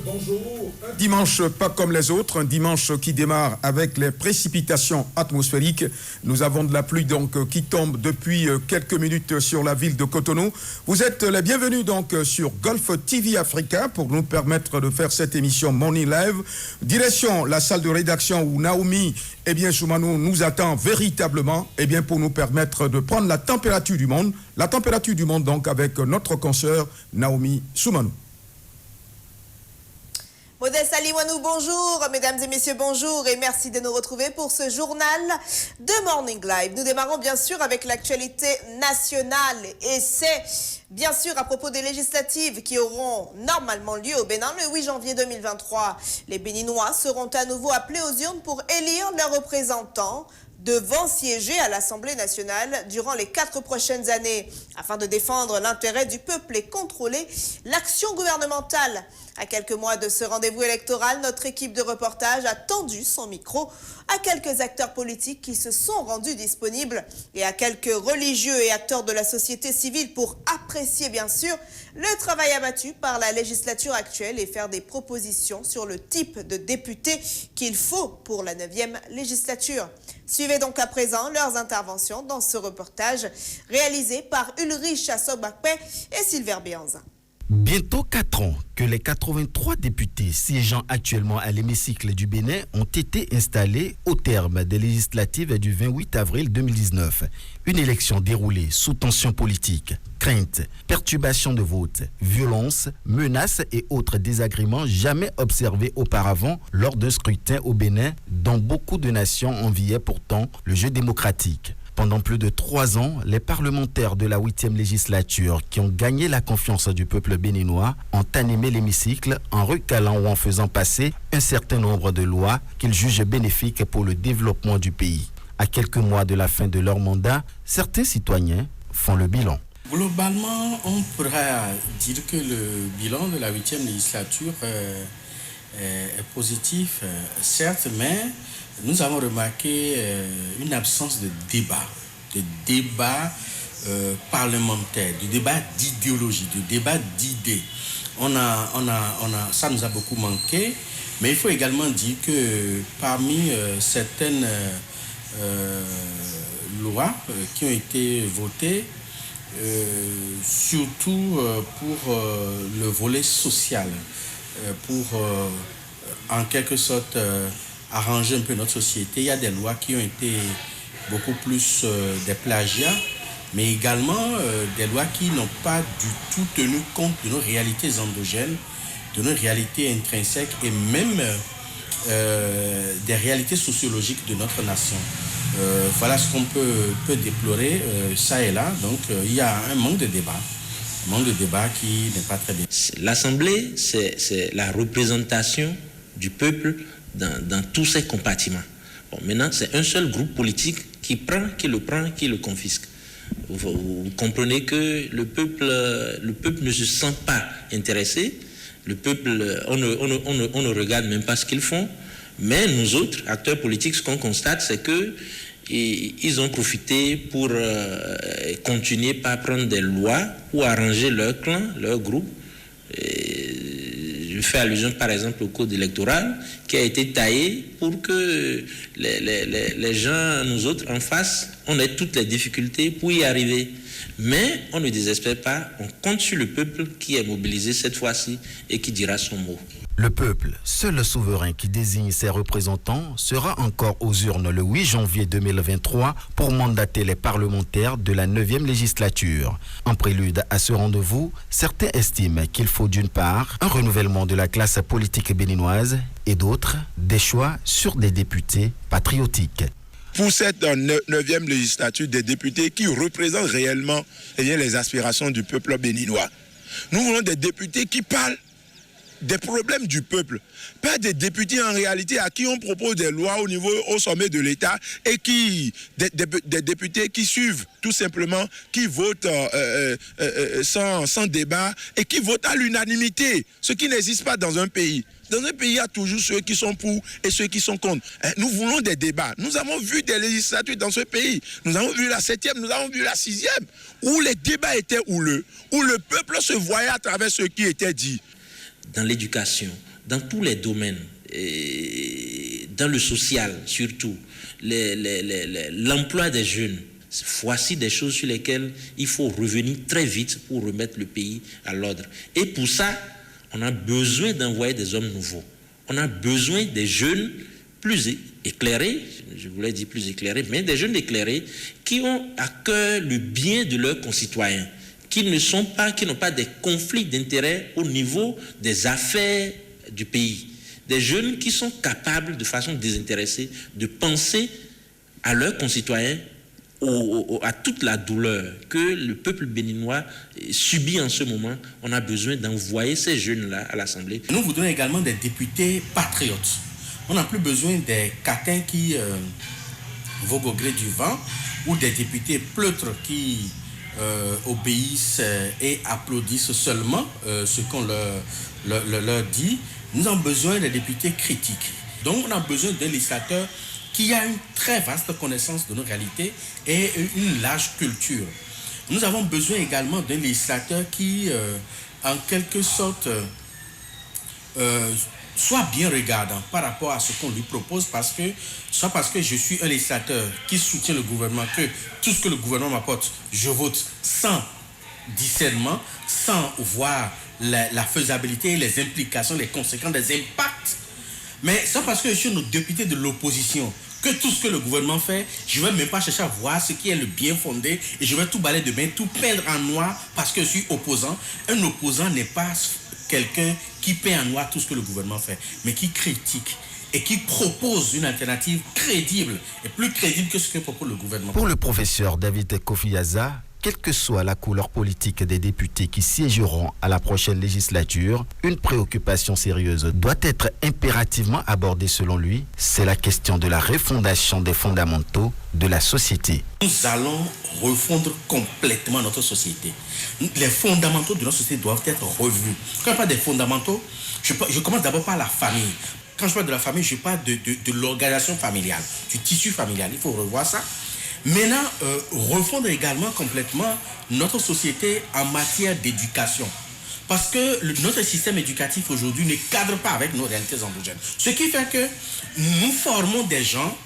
bonjour. Un dimanche pas comme les autres, un dimanche qui démarre avec les précipitations atmosphériques. Nous avons de la pluie donc qui tombe depuis quelques minutes sur la ville de Cotonou. Vous êtes les bienvenus donc sur Golf TV Africa pour nous permettre de faire cette émission Morning Live. Direction la salle de rédaction où Naomi Soumanou nous attend véritablement pour nous permettre de prendre la température du monde. La température du monde donc avec notre consoeur Naomi Soumanou. Modeste Aliwanou, bonjour. Mesdames et messieurs, bonjour et merci de nous retrouver pour ce journal de Morning Live. Nous démarrons bien sûr avec l'actualité nationale et c'est bien sûr à propos des législatives qui auront normalement lieu au Bénin le 8 janvier 2023. Les Béninois seront à nouveau appelés aux urnes pour élire leurs représentants devant siéger à l'Assemblée nationale durant les 4 prochaines années afin de défendre l'intérêt du peuple et contrôler l'action gouvernementale. À quelques mois de ce rendez-vous électoral, notre équipe de reportage a tendu son micro à quelques acteurs politiques qui se sont rendus disponibles et à quelques religieux et acteurs de la société civile pour apprécier bien sûr le travail abattu par la législature actuelle et faire des propositions sur le type de député qu'il faut pour la 9e législature. Suivez donc à présent leurs interventions dans ce reportage réalisé par Ulrich Assobakpe et Silver Bianza. Bientôt 4 ans que les 83 députés siégeant actuellement à l'hémicycle du Bénin ont été installés au terme des législatives du 28 avril 2019. Une élection déroulée sous tension politique, crainte, perturbation de vote, violence, menaces et autres désagréments jamais observés auparavant lors d'un scrutin au Bénin dont beaucoup de nations enviaient pourtant le jeu démocratique. Pendant plus de 3 ans, les parlementaires de la 8e législature qui ont gagné la confiance du peuple béninois ont animé l'hémicycle en recalant ou en faisant passer un certain nombre de lois qu'ils jugent bénéfiques pour le développement du pays. À quelques mois de la fin de leur mandat, certains citoyens font le bilan. Globalement, on pourra dire que le bilan de la 8e législature est positif, certes, mais nous avons remarqué une absence de débat parlementaire, de débat d'idéologie, de débat d'idées. Ça nous a beaucoup manqué, mais il faut également dire que parmi certaines lois qui ont été votées, surtout pour le volet social, pour en quelque sorte arranger un peu notre société. Il y a des lois qui ont été beaucoup plus des plagiats, mais également des lois qui n'ont pas du tout tenu compte de nos réalités endogènes, de nos réalités intrinsèques et même des réalités sociologiques de notre nation. Voilà ce qu'on peut déplorer ça et là. Donc il y a un manque de débat qui n'est pas très bien. L'Assemblée, c'est la représentation du peuple dans tous ses compartiments. Bon, maintenant, c'est un seul groupe politique qui le confisque. Vous comprenez que le peuple ne se sent pas intéressé. Le peuple, on ne regarde même pas ce qu'ils font. Mais nous autres, acteurs politiques, ce qu'on constate, c'est que ils ont profité pour continuer par prendre des lois pour arranger leur clan, leur groupe. Je fais allusion par exemple au code électoral qui a été taillé pour que les gens, nous autres en face, on ait toutes les difficultés pour y arriver. Mais on ne désespère pas, on compte sur le peuple qui est mobilisé cette fois-ci et qui dira son mot. Le peuple, seul souverain qui désigne ses représentants, sera encore aux urnes le 8 janvier 2023 pour mandater les parlementaires de la 9e législature. En prélude à ce rendez-vous, certains estiment qu'il faut d'une part un renouvellement de la classe politique béninoise et d'autres des choix sur des députés patriotiques. Pour cette 9e législature, des députés qui représentent réellement les aspirations du peuple béninois. Nous voulons des députés qui parlent des problèmes du peuple, pas des députés en réalité à qui on propose des lois au sommet de l'État et des députés qui suivent tout simplement, qui votent sans débat et qui votent à l'unanimité, ce qui n'existe pas dans un pays. Dans un pays, il y a toujours ceux qui sont pour et ceux qui sont contre. Nous voulons des débats. Nous avons vu des législatures dans ce pays. Nous avons vu la 7e, nous avons vu la 6e, où les débats étaient houleux, où le peuple se voyait à travers ce qui était dit. dans l'éducation, dans tous les domaines, et dans le social surtout, l'emploi des jeunes. Voici des choses sur lesquelles il faut revenir très vite pour remettre le pays à l'ordre. Et pour ça, on a besoin d'envoyer des hommes nouveaux. On a besoin des jeunes plus éclairés, je voulais dire plus éclairés, mais des jeunes éclairés qui ont à cœur le bien de leurs concitoyens, qui n'ont pas des conflits d'intérêts au niveau des affaires du pays. Des jeunes qui sont capables, de façon désintéressée, de penser à leurs concitoyens, à toute la douleur que le peuple béninois subit en ce moment. On a besoin d'envoyer ces jeunes-là à l'Assemblée. Nous voudrons également des députés patriotes. On n'a plus besoin des catins qui voguent au gré du vent ou des députés pleutres qui obéissent et applaudissent seulement ce qu'on leur dit. Nous avons besoin des députés critiques. Donc on a besoin d'un législateur qui a une très vaste connaissance de nos réalités et une large culture. Nous avons besoin également d'un législateur qui, en quelque sorte, soit bien regardant par rapport à ce qu'on lui propose, soit parce que je suis un législateur qui soutient le gouvernement, que tout ce que le gouvernement m'apporte, je vote sans discernement, sans voir la faisabilité, les implications, les conséquences, les impacts. Mais c'est parce que je suis notre député de l'opposition que tout ce que le gouvernement fait, je ne vais même pas chercher à voir ce qui est le bien fondé et je vais tout balayer de main, tout peindre en noir parce que je suis opposant. Un opposant n'est pas quelqu'un qui peint en noir tout ce que le gouvernement fait, mais qui critique et qui propose une alternative crédible et plus crédible que ce que propose le gouvernement. Pour le professeur David Kofiaza, quelle que soit la couleur politique des députés qui siégeront à la prochaine législature, une préoccupation sérieuse doit être impérativement abordée selon lui. C'est la question de la refondation des fondamentaux de la société. Nous allons refondre complètement notre société. Les fondamentaux de notre société doivent être revus. Quand je parle des fondamentaux, je commence d'abord par la famille. Quand je parle de la famille, je parle de l'organisation familiale, du tissu familial. Il faut revoir ça. Maintenant, refondre également complètement notre société en matière d'éducation. Parce que notre système éducatif aujourd'hui ne cadre pas avec nos réalités endogènes. Ce qui fait que nous formons des gens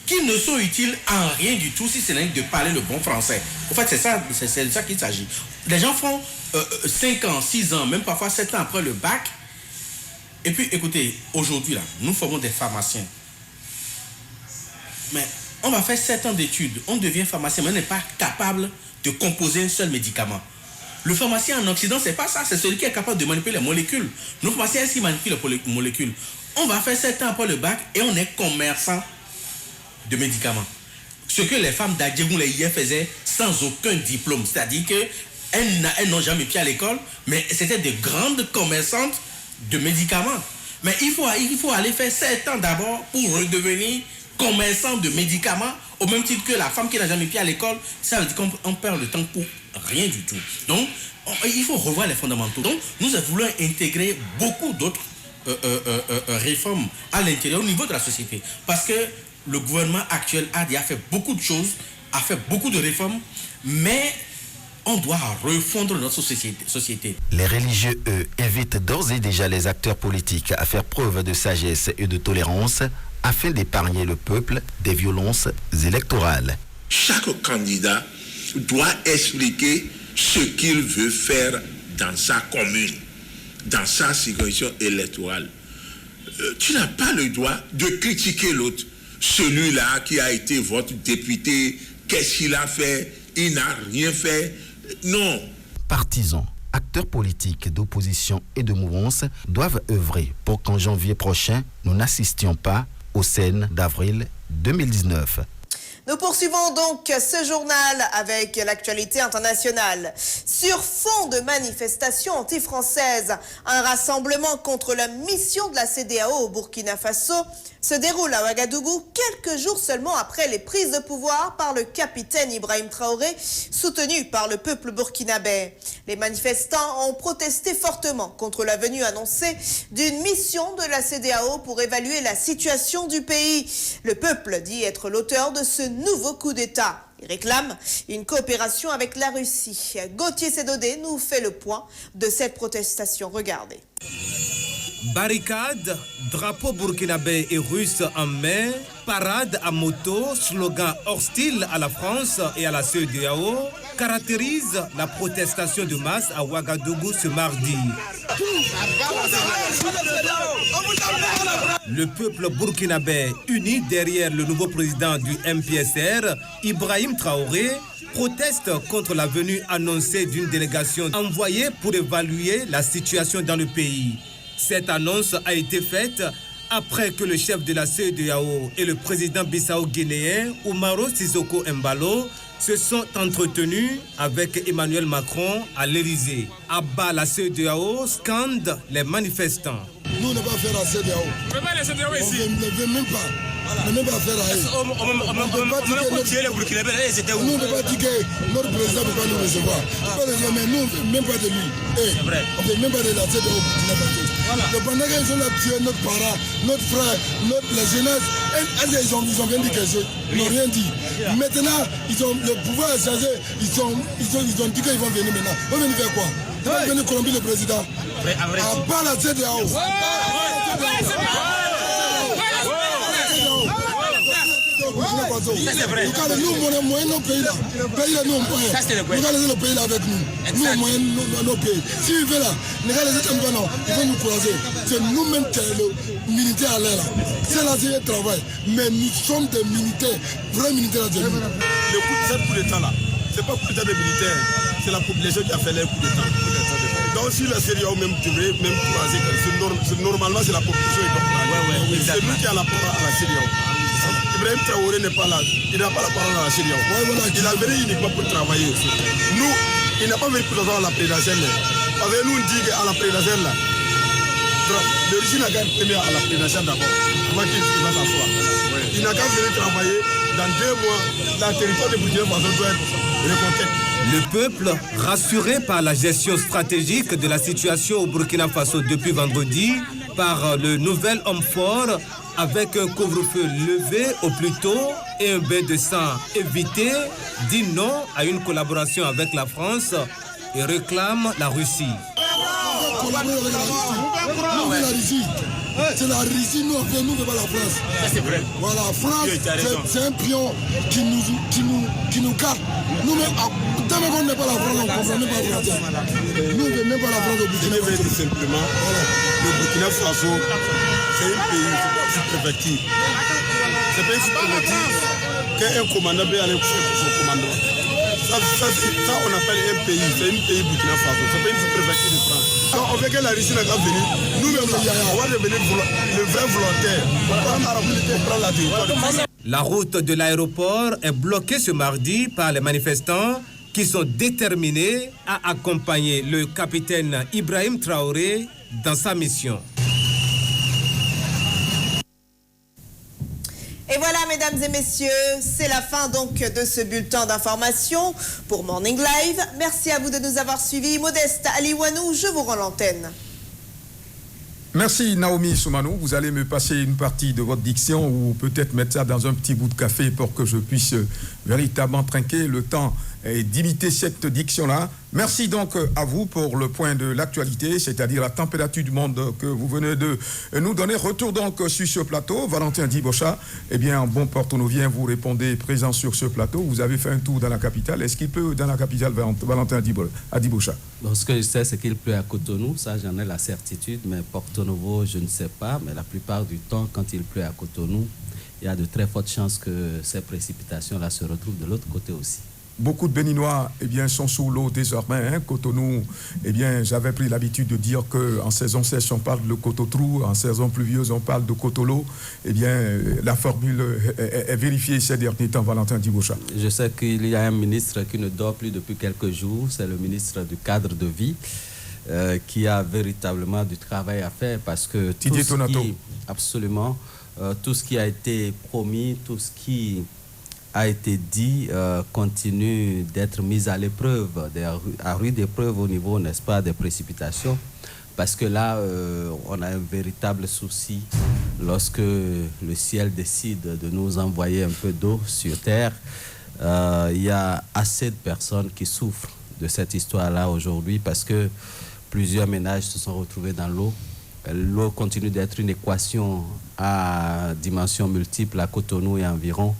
qui ne sont utiles en rien du tout si ce n'est que de parler le bon français. En fait, c'est de ça qu'il s'agit. Les gens font 5 ans, 6 ans, même parfois 7 ans après le bac. Et puis, écoutez, aujourd'hui, là, nous formons des pharmaciens. Mais on va faire 7 ans d'études, on devient pharmacien, mais on n'est pas capable de composer un seul médicament. Le pharmacien en Occident, c'est pas ça, c'est celui qui est capable de manipuler les molécules. Nos pharmaciens, est-ce qu'ils manipulent les molécules? On va faire 7 ans après le bac et on est commerçant de médicaments. Ce que les femmes d'Adjegoun hier faisaient sans aucun diplôme. C'est-à-dire qu'elles n'ont jamais pied à l'école, mais c'était de grandes commerçantes de médicaments. Mais il faut aller faire 7 ans d'abord pour redevenir commerçant de médicaments, au même titre que la femme qui n'a jamais pied à l'école. Ça veut dire qu'on perd le temps pour rien du tout. Donc, il faut revoir les fondamentaux. Donc, nous voulons intégrer beaucoup d'autres réformes à l'intérieur, au niveau de la société. Parce que le gouvernement actuel a fait beaucoup de choses, a fait beaucoup de réformes, mais on doit refondre notre société. Les religieux, eux, invitent d'ores et déjà les acteurs politiques à faire preuve de sagesse et de tolérance afin d'épargner le peuple des violences électorales. Chaque candidat doit expliquer ce qu'il veut faire dans sa commune, dans sa circonscription électorale. Tu n'as pas le droit de critiquer l'autre. Celui-là qui a été votre député, qu'est-ce qu'il a fait? Il n'a rien fait. Non. Partisans, acteurs politiques d'opposition et de mouvance doivent œuvrer pour qu'en janvier prochain, nous n'assistions pas aux scènes d'avril 2019. Nous poursuivons donc ce journal avec l'actualité internationale. Sur fond de manifestations anti-françaises, un rassemblement contre la mission de la CEDEAO au Burkina Faso se déroule à Ouagadougou quelques jours seulement après les prises de pouvoir par le capitaine Ibrahim Traoré, soutenu par le peuple burkinabé. Les manifestants ont protesté fortement contre la venue annoncée d'une mission de la CEDEAO pour évaluer la situation du pays. Le peuple dit être l'auteur de ce nouveau coup d'État. Il réclame une coopération avec la Russie. Gauthier Sédodé nous fait le point de cette protestation. Regardez. Barricades, drapeaux burkinabé et russes en main, parade à moto, slogan hostile à la France et à la CEDEAO caractérisent la protestation de masse à Ouagadougou ce mardi. Le peuple burkinabé uni derrière le nouveau président du MPSR, Ibrahim Traoré, proteste contre la venue annoncée d'une délégation envoyée pour évaluer la situation dans le pays. Cette annonce a été faite après que le chef de la CEDEAO et le président bissau-guinéen Umaro Sissoko Embalo se sont entretenus avec Emmanuel Macron à l'Élysée. À bas la CEDEAO scandent les manifestants. Nous ne pas faire la CEDEAO. On ne veut même pas. On ne peut pas faire la Nous ne pas dire que notre président ne peut pas nous recevoir. Mais nous, on ne veut même pas de lui. On ne veut même pas de la CEDEAO. Pendant qu'ils ont tué notre parent, notre frère, la jeunesse, ils ont bien dit quelque chose. Ils n'ont rien dit. Maintenant, ils ont le pouvoir à changer. Ils ont dit qu'ils vont venir maintenant. Ils vont venir faire quoi? Ils vont venir corrompre le président. À part la CEDEAO. Nous, moyens nos pays là. Nous, regardez le pays là avec nous. Nous, moyens nos pays. Si ils veulent là, regardez les États non, ils vont nous croiser. C'est nous-mêmes qui sommes les militaires à l'air là. C'est là c'est le travail. Mais nous sommes des militaires, vrais militaires à Djemou. Le coup d'État là, c'est pas coup d'État des militaires, c'est la population qui a fait les coups d'État. Donc si la CEDEAO même devrait même croiser, normalement c'est la population qui doit c'est lui qui a la parole à la CEDEAO. Ibrahim Traoré n'est pas là, il n'a pas la parole à la CEDEAO. Il a venu uniquement pour travailler. Nous, il n'a pas venu pour avoir la présidentielle. Avec nous, on dit qu'à la présidentielle, le régime n'a qu'à être premier à la présidentielle d'abord, avant qu'il va s'asseoir. Il n'a qu'à venir travailler. Dans 2 mois, le territoire de Burkina Faso doit être reconquête. Le peuple, rassuré par la gestion stratégique de la situation au Burkina Faso depuis vendredi, par le nouvel homme fort, avec un couvre-feu levé au plus tôt et un bain de sang évité, dit non à une collaboration avec la France et réclame la Russie. C'est la Russie, nous ne pas la France. Ça c'est vrai. Voilà, la France, c'est un pion qui nous garde. Nous-mêmes, tant qu'on n'est pas la France, on ne comprend même pas la France. Nous ne venons même pas la France au Burkina Faso. Je vais dire simplement, le Burkina Faso, c'est un pays sous-préfecture. C'est un pays sous-préfecture qu'un commandant peut aller faire son commandement. Ça, on appelle un pays, c'est un pays Burkina Faso, c'est pas une sous-préfecture de France. Donc on veut que la Russie n'a qu'à venir, nous-mêmes, on va devenir le vrai volontaire pour prendre la territoire. La route de l'aéroport est bloquée ce mardi par les manifestants qui sont déterminés à accompagner le capitaine Ibrahim Traoré dans sa mission. Et voilà, mesdames et messieurs, c'est la fin donc de ce bulletin d'information pour Morning Live. Merci à vous de nous avoir suivis. Modeste Aliwanou, je vous rends l'antenne. Merci Naomi Soumano. Vous allez me passer une partie de votre diction ou peut-être mettre ça dans un petit bout de café pour que je puisse véritablement trinquer le temps d'imiter cette diction-là. Merci donc à vous pour le point de l'actualité, c'est-à-dire la température du monde que vous venez de nous donner. Retour donc sur ce plateau. Valentin Dibocha, eh bien, en bon porto-novien, vous répondez présent sur ce plateau. Vous avez fait un tour dans la capitale. Est-ce qu'il peut dans la capitale, Valentin Dibocha? Bon, ce que je sais, c'est qu'il pleut à Cotonou. Ça, j'en ai la certitude. Mais Porto Novo, je ne sais pas. Mais la plupart du temps, quand il pleut à Cotonou, il y a de très fortes chances que ces précipitations-là se retrouvent de l'autre côté aussi. Beaucoup de Béninois eh bien, sont sous l'eau désormais. Hein. Cotonou, eh bien, j'avais pris l'habitude de dire qu'en saison sèche, on parle de cototrou, en saison pluvieuse, on parle de cotolo. Eh bien, la formule est vérifiée ces derniers temps, Valentin Dibocha. Je sais qu'il y a un ministre qui ne dort plus depuis quelques jours, c'est le ministre du cadre de vie, qui a véritablement du travail à faire parce que absolument, tout ce qui a été promis, tout ce qui a été dit continue d'être mis à l'épreuve, à rude épreuve au niveau, n'est-ce pas, des précipitations. Parce que là, on a un véritable souci lorsque le ciel décide de nous envoyer un peu d'eau sur Terre. Il y a assez de personnes qui souffrent de cette histoire-là aujourd'hui parce que plusieurs ménages se sont retrouvés dans l'eau. L'eau continue d'être une équation à dimension multiple à Cotonou et environ.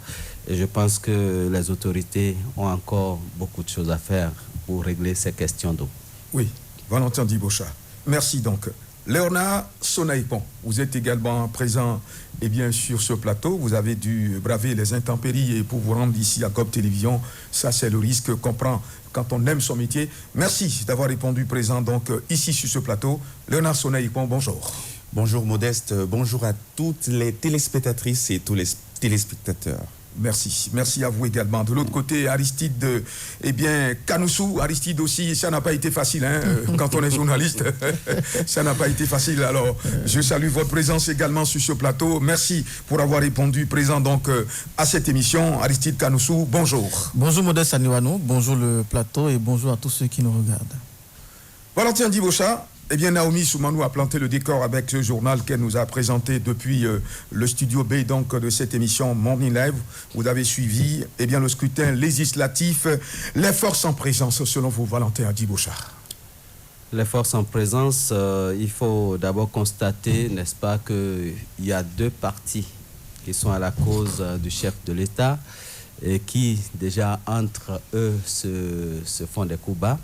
Et je pense que les autorités ont encore beaucoup de choses à faire pour régler ces questions d'eau. Oui, Valentin Dibochat. Merci donc. Léonard Sonaïpon, vous êtes également présent sur ce plateau. Vous avez dû braver les intempéries et pour vous rendre ici à GOB Télévision. Ça, c'est le risque qu'on prend quand on aime son métier. Merci d'avoir répondu présent donc ici sur ce plateau. Léonard Sonaïpon, bonjour. Bonjour Modeste, bonjour à toutes les téléspectatrices et tous les téléspectateurs. Merci. Merci à vous également. De l'autre côté, Aristide, Kanoussou, Aristide aussi, ça n'a pas été facile, hein, quand on est journaliste. Ça n'a pas été facile. Alors, je salue votre présence également sur ce plateau. Merci pour avoir répondu présent donc à cette émission. Aristide Kanoussou, bonjour. Bonjour Modeste Aniwano, bonjour le plateau et bonjour à tous ceux qui nous regardent. Valentin Dibochat. Naomi Soumanou a planté le décor avec ce journal qu'elle nous a présenté depuis le studio B donc, de cette émission Morning Live. Vous avez suivi le scrutin législatif. Les forces en présence, selon vous, Valentin Dibochat. Les forces en présence, il faut d'abord constater, n'est-ce pas, qu'il y a deux partis qui sont à la cause du chef de l'État et qui, déjà, entre eux, se font des coups bas.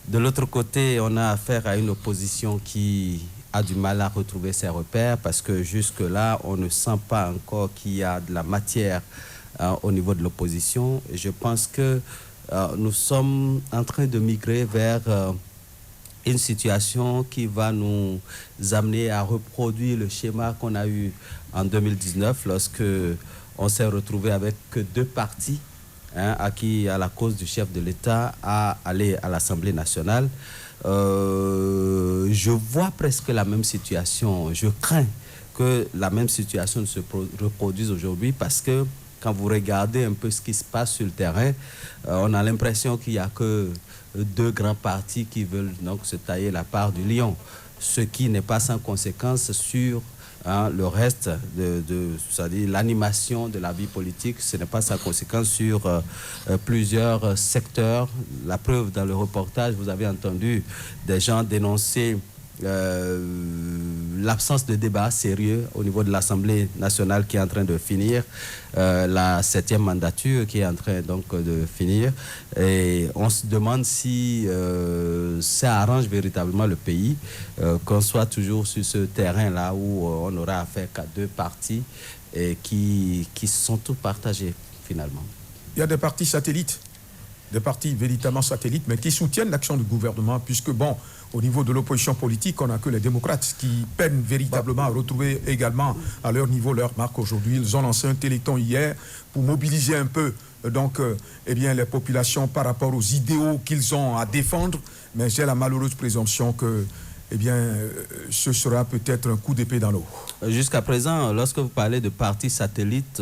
De l'autre côté, on a affaire à une opposition qui a du mal à retrouver ses repères parce que jusque-là, on ne sent pas encore qu'il y a de la matière au niveau de l'opposition. Et je pense que nous sommes en train de migrer vers une situation qui va nous amener à reproduire le schéma qu'on a eu en 2019 lorsque on s'est retrouvé avec que deux partis à la cause du chef de l'État à aller à l'Assemblée nationale. Je vois presque la même situation. Je crains que la même situation ne se reproduise aujourd'hui parce que quand vous regardez un peu ce qui se passe sur le terrain, on a l'impression qu'il n'y a que deux grands partis qui veulent donc se tailler la part du lion, ce qui n'est pas sans conséquence sur le reste c'est-à-dire l'animation de la vie politique. Ce n'est pas sa conséquence sur plusieurs secteurs. La preuve, dans le reportage, vous avez entendu des gens dénoncer l'absence de débat sérieux au niveau de l'Assemblée nationale qui est en train de finir, la 7e mandature qui est en train donc de finir. Et on se demande si ça arrange véritablement le pays, qu'on soit toujours sur ce terrain-là où on aura affaire qu'à deux partis et qui sont tous partagés finalement. Il y a des partis satellites, des partis véritablement satellites, mais qui soutiennent l'action du gouvernement, puisque bon, au niveau de l'opposition politique, on n'a que les démocrates qui peinent véritablement à retrouver également à leur niveau leur marque aujourd'hui. Ils ont lancé un téléthon hier pour mobiliser un peu donc, les populations par rapport aux idéaux qu'ils ont à défendre, mais j'ai la malheureuse présomption que ce sera peut-être un coup d'épée dans l'eau. Jusqu'à présent, lorsque vous parlez de partis satellites,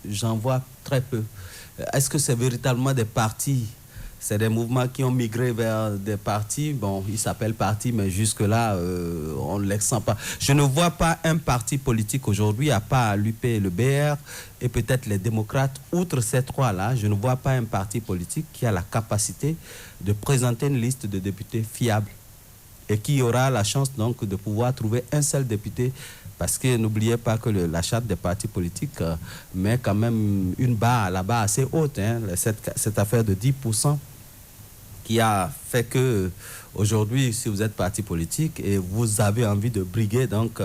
j'en vois très peu. Est-ce que c'est véritablement des partis? C'est des mouvements qui ont migré vers des partis. Bon, ils s'appellent partis, mais jusque-là, on ne les sent pas. Je ne vois pas un parti politique aujourd'hui, à part l'UP et le BR, et peut-être les démocrates. Outre ces trois-là, je ne vois pas un parti politique qui a la capacité de présenter une liste de députés fiables et qui aura la chance donc de pouvoir trouver un seul député. Parce que n'oubliez pas que la charte des partis politiques met quand même une barre là-bas assez haute, hein, cette affaire de 10% qui a fait que aujourd'hui, si vous êtes parti politique et vous avez envie de briguer donc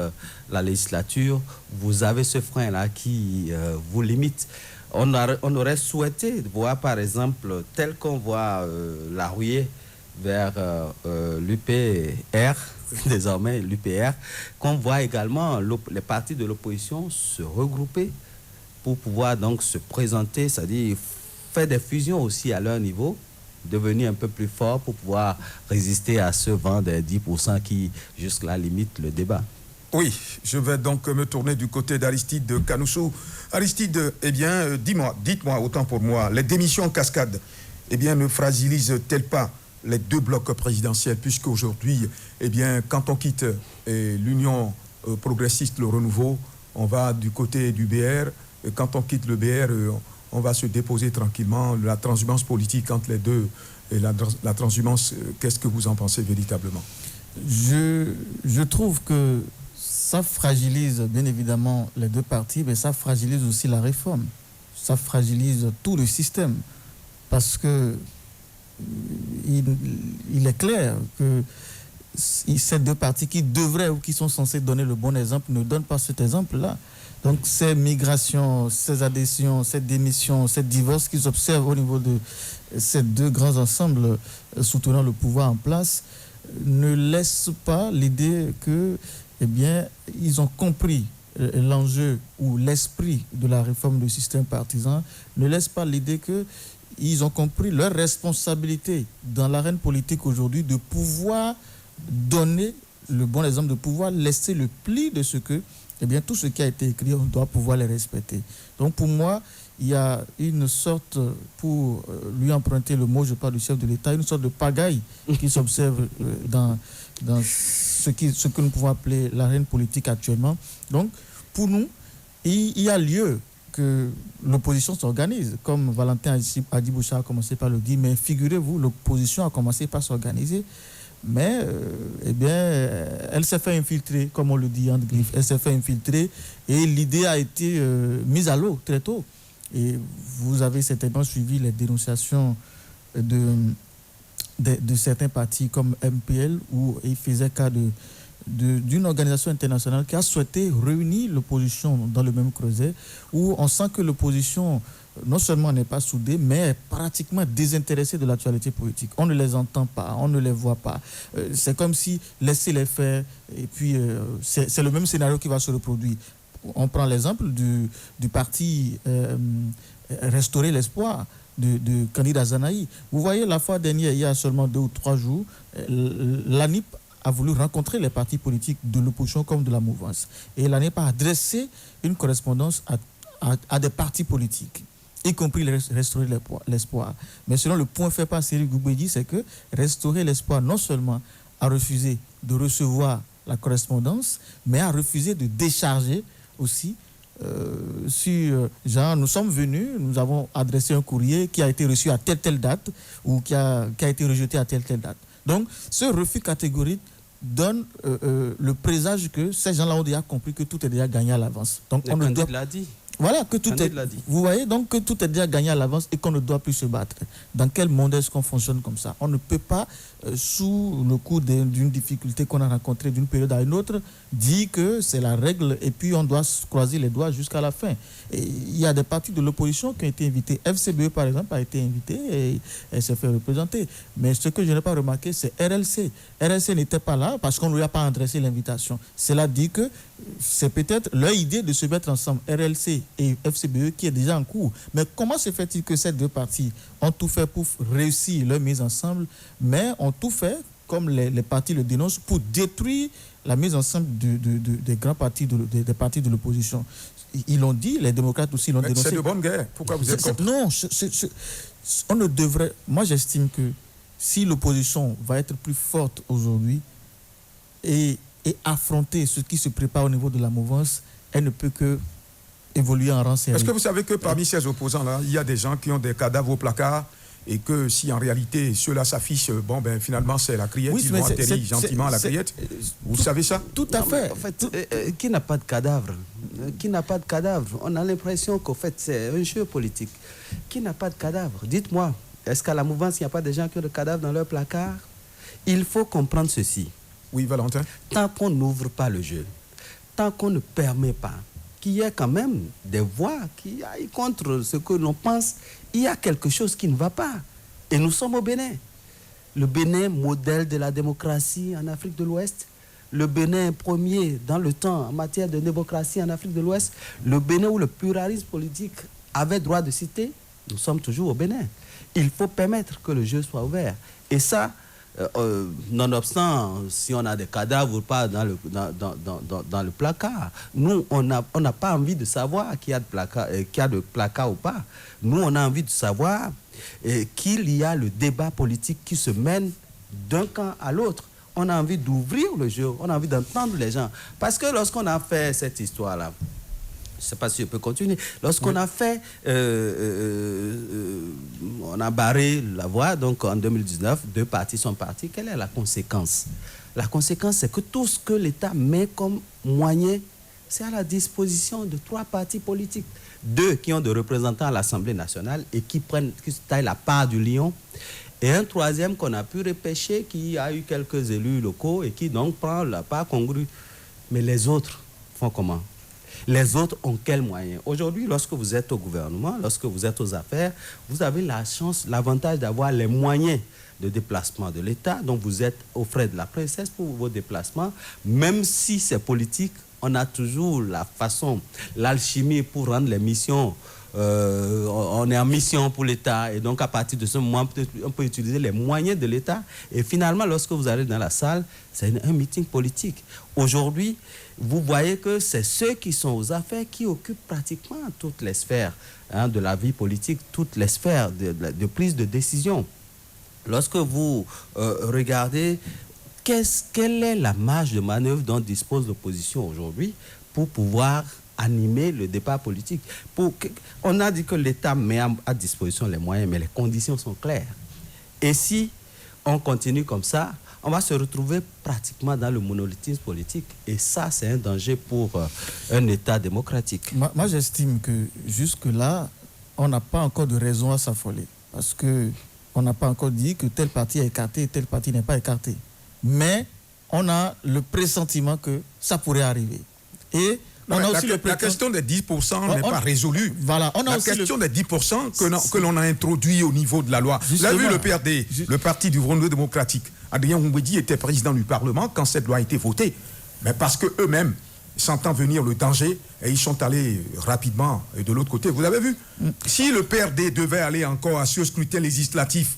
la législature, vous avez ce frein-là qui vous limite. On aurait souhaité voir par exemple, tel qu'on voit la ruée vers l'UPR, désormais l'UPR, qu'on voit également les partis de l'opposition se regrouper pour pouvoir donc se présenter, c'est-à-dire faire des fusions aussi à leur niveau, devenir un peu plus fort pour pouvoir résister à ce vent des 10% qui jusque-là limite le débat. Oui, je vais donc me tourner du côté d'Aristide Kanoussou. Aristide, dites-moi, autant pour moi, les démissions en cascade, ne fragilisent-elles pas les deux blocs présidentiels, puisque aujourd'hui, quand on quitte l'Union progressiste, le renouveau, on va du côté du BR, et quand on quitte le BR, on va se déposer tranquillement. La transhumance politique entre les deux et la transhumance, qu'est-ce que vous en pensez véritablement? Je trouve que ça fragilise bien évidemment les deux partis, mais ça fragilise aussi la réforme. Ça fragilise tout le système. Parce que il est clair que ces deux partis qui devraient ou qui sont censés donner le bon exemple ne donnent pas cet exemple-là. Donc ces migrations, ces adhésions, ces démissions, ces divorces qui s'observent au niveau de ces deux grands ensembles soutenant le pouvoir en place ne laissent pas l'idée que, eh bien, ils ont compris l'enjeu ou l'esprit de la réforme du système partisan, ne laisse pas l'idée que ils ont compris leur responsabilité dans l'arène politique aujourd'hui de pouvoir donner le bon exemple, de pouvoir laisser le pli de ce que, eh bien, tout ce qui a été écrit, on doit pouvoir les respecter. Donc pour moi, il y a une sorte, pour lui emprunter le mot, je parle du chef de l'État, une sorte de pagaille qui s'observe dans ce que nous pouvons appeler l'arène politique actuellement. Donc pour nous, il y a lieu que l'opposition s'organise, comme Valentin Adiboucha a commencé par le dire, mais figurez-vous, l'opposition a commencé par s'organiser, mais eh bien, elle s'est fait infiltrer, comme on le dit en griffe, elle s'est fait infiltrer et l'idée a été mise à l'eau très tôt. Et vous avez certainement suivi les dénonciations de certains partis comme MPL, où il faisait cas d'une organisation internationale qui a souhaité réunir l'opposition dans le même creuset, où on sent que l'opposition non seulement n'est pas soudée, mais est pratiquement désintéressée de l'actualité politique. On ne les entend pas, on ne les voit pas. C'est comme si laisser les faire, et puis c'est le même scénario qui va se reproduire. On prend l'exemple du parti Restaurer l'espoir de candidat Zanaï. Vous voyez, la fois dernière, il y a seulement 2 ou 3 jours, l'ANIP a voulu rencontrer les partis politiques de l'opposition comme de la mouvance. Et l'ANIP a adressé une correspondance à des partis politiques, y compris Restaurer l'espoir. Mais selon le point fait par Cyril Goubedi, c'est que Restaurer l'espoir non seulement a refusé de recevoir la correspondance, mais a refusé de décharger aussi sur genre, nous sommes venus, nous avons adressé un courrier qui a été reçu à telle date ou qui a été rejeté à telle date. Donc ce refus catégorique donne le présage que ces gens-là ont déjà compris que tout est déjà gagné à l'avance. Donc on ne doit... l'a dit. Voilà, que tout est... Vous voyez, donc que tout est déjà gagné à l'avance et qu'on ne doit plus se battre. Dans quel monde est-ce qu'on fonctionne comme ça? On ne peut pas, sous le coup d'une difficulté qu'on a rencontrée d'une période à une autre, dire que c'est la règle et puis on doit croiser les doigts jusqu'à la fin. Et il y a des partis de l'opposition qui ont été invités. FCBE, par exemple, a été invité et elle s'est fait représenter. Mais ce que je n'ai pas remarqué, c'est RLC. RLC n'était pas là parce qu'on ne lui a pas adressé l'invitation. Cela dit que c'est peut-être leur idée de se mettre ensemble, RLC et FCBE, qui est déjà en cours. Mais comment se fait-il que ces deux partis ont tout fait pour réussir leur mise ensemble, mais ont tout fait, comme les partis le dénoncent, pour détruire la mise ensemble des grands partis, des partis de l'opposition? Ils l'ont dit, les démocrates aussi l'ont dénoncé. C'est de bonne guerre. Pourquoi vous êtes contre? Non, on ne devrait... Moi, j'estime que si l'opposition va être plus forte aujourd'hui et affronter ce qui se prépare au niveau de la mouvance, elle ne peut que évoluer en rang serré. Est-ce que vous savez que parmi ces opposants-là, il y a des gens qui ont des cadavres au placard et que si en réalité ceux-là s'affichent, bon ben finalement c'est la criette, ils vont atterrir gentiment à la criette? Vous savez ça? Tout à fait. En fait, qui n'a pas de cadavre? Qui n'a pas de cadavre? On a l'impression qu'en fait c'est un jeu politique. Qui n'a pas de cadavre? Dites-moi, est-ce qu'à la mouvance il n'y a pas des gens qui ont de cadavres dans leur placard? Il faut comprendre ceci. Oui, Valentin. Tant qu'on n'ouvre pas le jeu, tant qu'on ne permet pas qu'il y ait quand même des voix qui aillent contre ce que l'on pense, il y a quelque chose qui ne va pas. Et nous sommes au Bénin. Le Bénin, modèle de la démocratie en Afrique de l'Ouest. Le Bénin, premier dans le temps en matière de démocratie en Afrique de l'Ouest. Le Bénin où le pluralisme politique avait droit de citer. Nous sommes toujours au Bénin. Il faut permettre que le jeu soit ouvert. Et ça, nonobstant si on a des cadavres ou pas dans le placard, nous, on n'a pas envie de savoir qu'il y a de placard ou pas. Nous, on a envie de savoir qu'il y a le débat politique qui se mène d'un camp à l'autre. On a envie d'ouvrir le jeu, on a envie d'entendre les gens. Parce que lorsqu'on a fait cette histoire-là, je ne sais pas si je peux continuer. Lorsqu'on a fait, on a barré la voie, donc en 2019, 2 partis sont partis. Quelle est la conséquence? La conséquence, c'est que tout ce que l'État met comme moyen, c'est à la disposition de 3 partis politiques. 2 qui ont des représentants à l'Assemblée nationale et qui taillent la part du lion. Et un 3e qu'on a pu repêcher, qui a eu quelques élus locaux et qui donc prend la part congrue. Mais les autres font comment? Les autres ont quels moyens? Aujourd'hui, lorsque vous êtes au gouvernement, lorsque vous êtes aux affaires, vous avez la chance, l'avantage d'avoir les moyens de déplacement de l'État. Donc vous êtes aux frais de la princesse pour vos déplacements. Même si c'est politique, on a toujours la façon, l'alchimie pour rendre les missions. On est en mission pour l'État et donc à partir de ce moment, on peut utiliser les moyens de l'État. Et finalement, lorsque vous allez dans la salle, c'est un meeting politique. Aujourd'hui, vous voyez que c'est ceux qui sont aux affaires qui occupent pratiquement toutes les sphères de la vie politique, toutes les sphères de prise de décision. Lorsque vous regardez quelle est la marge de manœuvre dont dispose l'opposition aujourd'hui pour pouvoir animer le débat politique. On a dit que l'État met à disposition les moyens, mais les conditions sont claires. Et si on continue comme ça, on va se retrouver pratiquement dans le monolithisme politique. Et ça, c'est un danger pour un État démocratique. Moi, j'estime que jusque-là, on n'a pas encore de raison à s'affoler. Parce qu'on n'a pas encore dit que tel parti est écarté et tel parti n'est pas écarté. Mais on a le pressentiment que ça pourrait arriver. Et on a aussi la question des 10% n'est pas résolue. Voilà, on a la aussi question des 10% que l'on a introduit au niveau de la loi. Vous avez vu le PRD, le Parti du Renouveau démocratique. Adrien Oumbedi était président du Parlement quand cette loi a été votée. Mais parce qu'eux-mêmes, sentant venir le danger, et ils sont allés rapidement de l'autre côté. Vous avez vu? Si le PRD devait aller encore à ce scrutin législatif,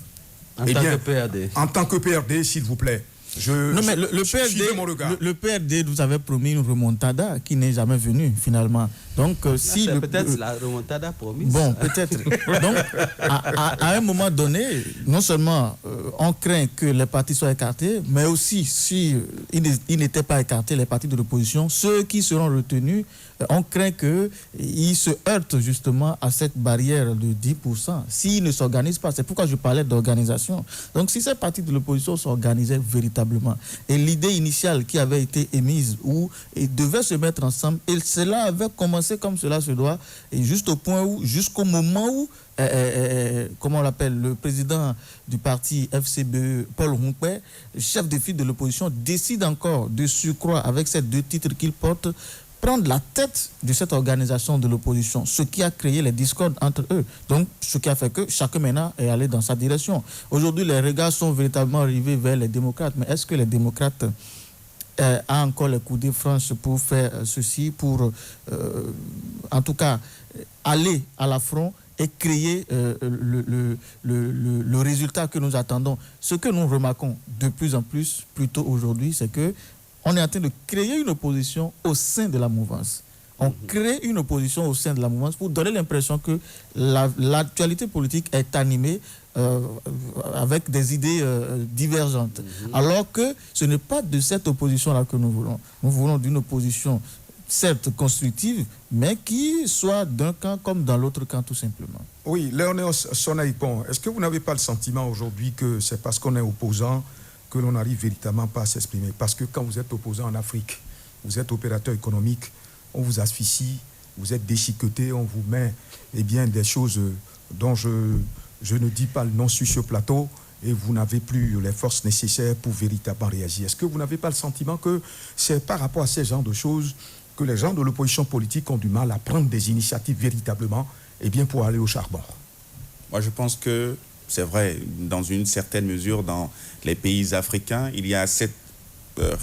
en tant que PRD, s'il vous plaît, le PRD nous avait promis une remontada qui n'est jamais venue finalement. Donc c'est peut-être la remontada promise. Bon, peut-être. Donc à un moment donné, non seulement on craint que les partis soient écartés, mais aussi si ils n'étaient pas écartés, les partis de l'opposition, ceux qui seront retenus, on craint qu'ils se heurtent justement à cette barrière de 10%. S'ils ne s'organisent pas, c'est pourquoi je parlais d'organisation. Donc si ces partis de l'opposition s'organisaient véritablement, et l'idée initiale qui avait été émise, où ils devaient se mettre ensemble, et cela avait commencé comme cela se doit, et jusqu'au moment où, comment on l'appelle, le président du parti FCBE, Paul Humpé, chef de file de l'opposition, décide encore de surcroît avec ces 2 titres qu'il porte, prendre la tête de cette organisation de l'opposition, ce qui a créé les discordes entre eux. Donc, ce qui a fait que chacun maintenant est allé dans sa direction. Aujourd'hui, les regards sont véritablement rivés vers les démocrates. Mais est-ce que les démocrates ont encore les coudées franches pour faire ceci, pour, en tout cas, aller à l'affront et créer le résultat que nous attendons? Ce que nous remarquons de plus en plus, plutôt aujourd'hui, c'est que on est en train de créer une opposition au sein de la mouvance. On crée une opposition au sein de la mouvance pour donner l'impression que l'actualité politique est animée avec des idées divergentes. Alors que ce n'est pas de cette opposition-là que nous voulons. Nous voulons d'une opposition, certes constructive, mais qui soit d'un camp comme dans l'autre camp, tout simplement. Oui, Léonéos Sonaïpon, est-ce que vous n'avez pas le sentiment aujourd'hui que c'est parce qu'on est opposant que l'on n'arrive véritablement pas à s'exprimer? Parce que quand vous êtes opposant en Afrique, vous êtes opérateur économique, on vous asphyxie, vous êtes déchiqueté, on vous met des choses dont je ne dis pas le nom sur ce plateau, et vous n'avez plus les forces nécessaires pour véritablement réagir. Est-ce que vous n'avez pas le sentiment que c'est par rapport à ces genres de choses que les gens de l'opposition politique ont du mal à prendre des initiatives véritablement pour aller au charbon? Moi, je pense que c'est vrai, dans une certaine mesure, dans les pays africains, il y a cette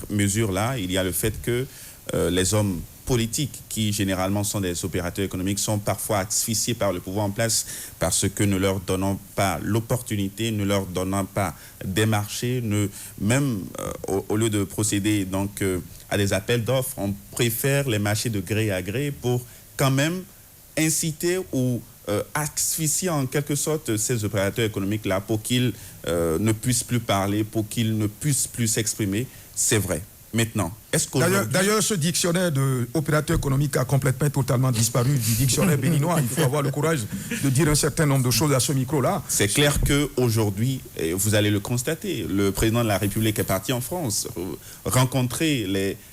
mesure-là, il y a le fait que les hommes politiques, qui généralement sont des opérateurs économiques, sont parfois asphyxiés par le pouvoir en place parce que ne leur donnant pas l'opportunité, ne leur donnant pas des marchés, même au lieu de procéder donc à des appels d'offres, on préfère les marchés de gré à gré pour quand même inciter ou asphyxier en quelque sorte ces opérateurs économiques-là pour qu'ils ne puissent plus parler, pour qu'ils ne puissent plus s'exprimer. C'est vrai. Maintenant, D'ailleurs, ce dictionnaire d'opérateur économique a complètement totalement disparu du dictionnaire béninois. Il faut avoir le courage de dire un certain nombre de choses à ce micro-là. C'est clair qu'aujourd'hui, vous allez le constater, le président de la République est parti en France, rencontrer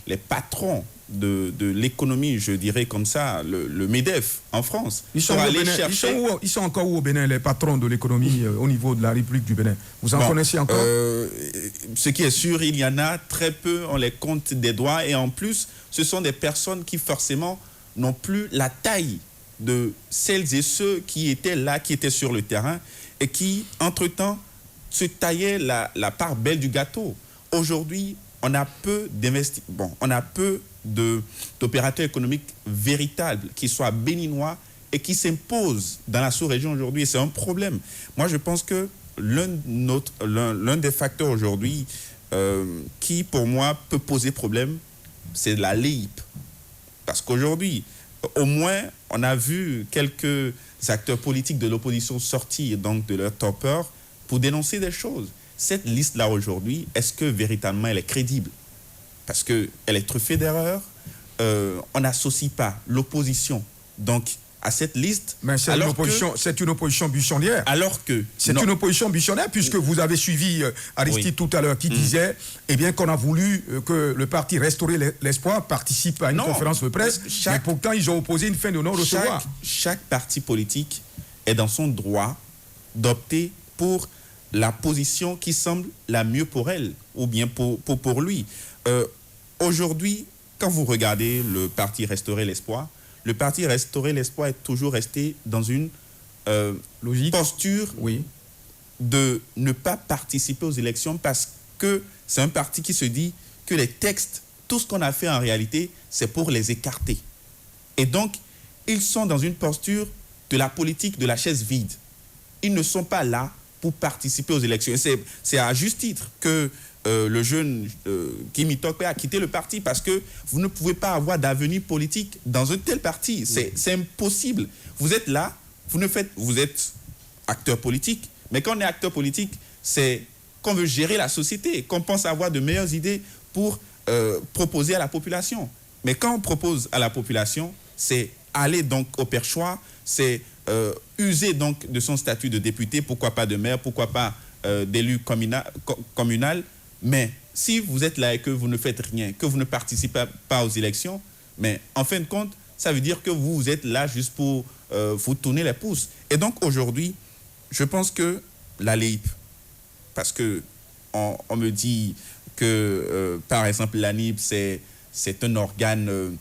les patrons de l'économie, je dirais comme ça, le MEDEF en France. Ils sont encore où au Bénin, les patrons de l'économie au niveau de la République du Bénin? Vous en connaissez encore? Ce qui est sûr, il y en a très peu, on les compte des doigts, et en plus, ce sont des personnes qui forcément n'ont plus la taille de celles et ceux qui étaient là, qui étaient sur le terrain, et qui, entre-temps, se taillaient la part belle du gâteau. Aujourd'hui, on a peu d'opérateurs économiques véritables qui soient béninois et qui s'imposent dans la sous-région aujourd'hui. Et c'est un problème. Moi, je pense que l'un des facteurs aujourd'hui qui, pour moi, peut poser problème, c'est la LEIP. Parce qu'aujourd'hui, au moins, on a vu quelques acteurs politiques de l'opposition sortir donc, de leur torpeur pour dénoncer des choses. Cette liste-là aujourd'hui, est-ce que véritablement elle est crédible? Parce qu'elle est truffée d'erreurs. On n'associe pas l'opposition donc à cette liste. Mais c'est une opposition buissonnière. Alors que... C'est une opposition buissonnière, puisque vous avez suivi Aristide tout à l'heure qui disait qu'on a voulu que le parti Restaurer l'Espoir participe à une conférence de presse, mais pourtant ils ont opposé une fin de non-recevoir. Chaque parti politique est dans son droit d'opter pour la position qui semble la mieux pour elle, ou bien pour lui. Aujourd'hui, quand vous regardez le parti Restaurer l'Espoir, le parti Restaurer l'Espoir est toujours resté dans une posture de ne pas participer aux élections parce que c'est un parti qui se dit que les textes, tout ce qu'on a fait en réalité, c'est pour les écarter. Et donc, ils sont dans une posture de la politique de la chaise vide. Ils ne sont pas là pour participer aux élections. C'est à juste titre que le jeune Kimi Tokpe a quitté le parti parce que vous ne pouvez pas avoir d'avenir politique dans un tel parti. C'est impossible. Vous êtes là, vous êtes acteur politique, mais quand on est acteur politique, c'est qu'on veut gérer la société, qu'on pense avoir de meilleures idées pour proposer à la population. Mais quand on propose à la population, c'est aller donc au perchoir, c'est user donc de son statut de député, pourquoi pas de maire, pourquoi pas d'élu communal. Mais si vous êtes là et que vous ne faites rien, que vous ne participez pas aux élections, mais en fin de compte, ça veut dire que vous êtes là juste pour vous tourner les pouces. Et donc aujourd'hui, je pense que la LEIP, parce que on me dit que par exemple l'ANIP c'est un organe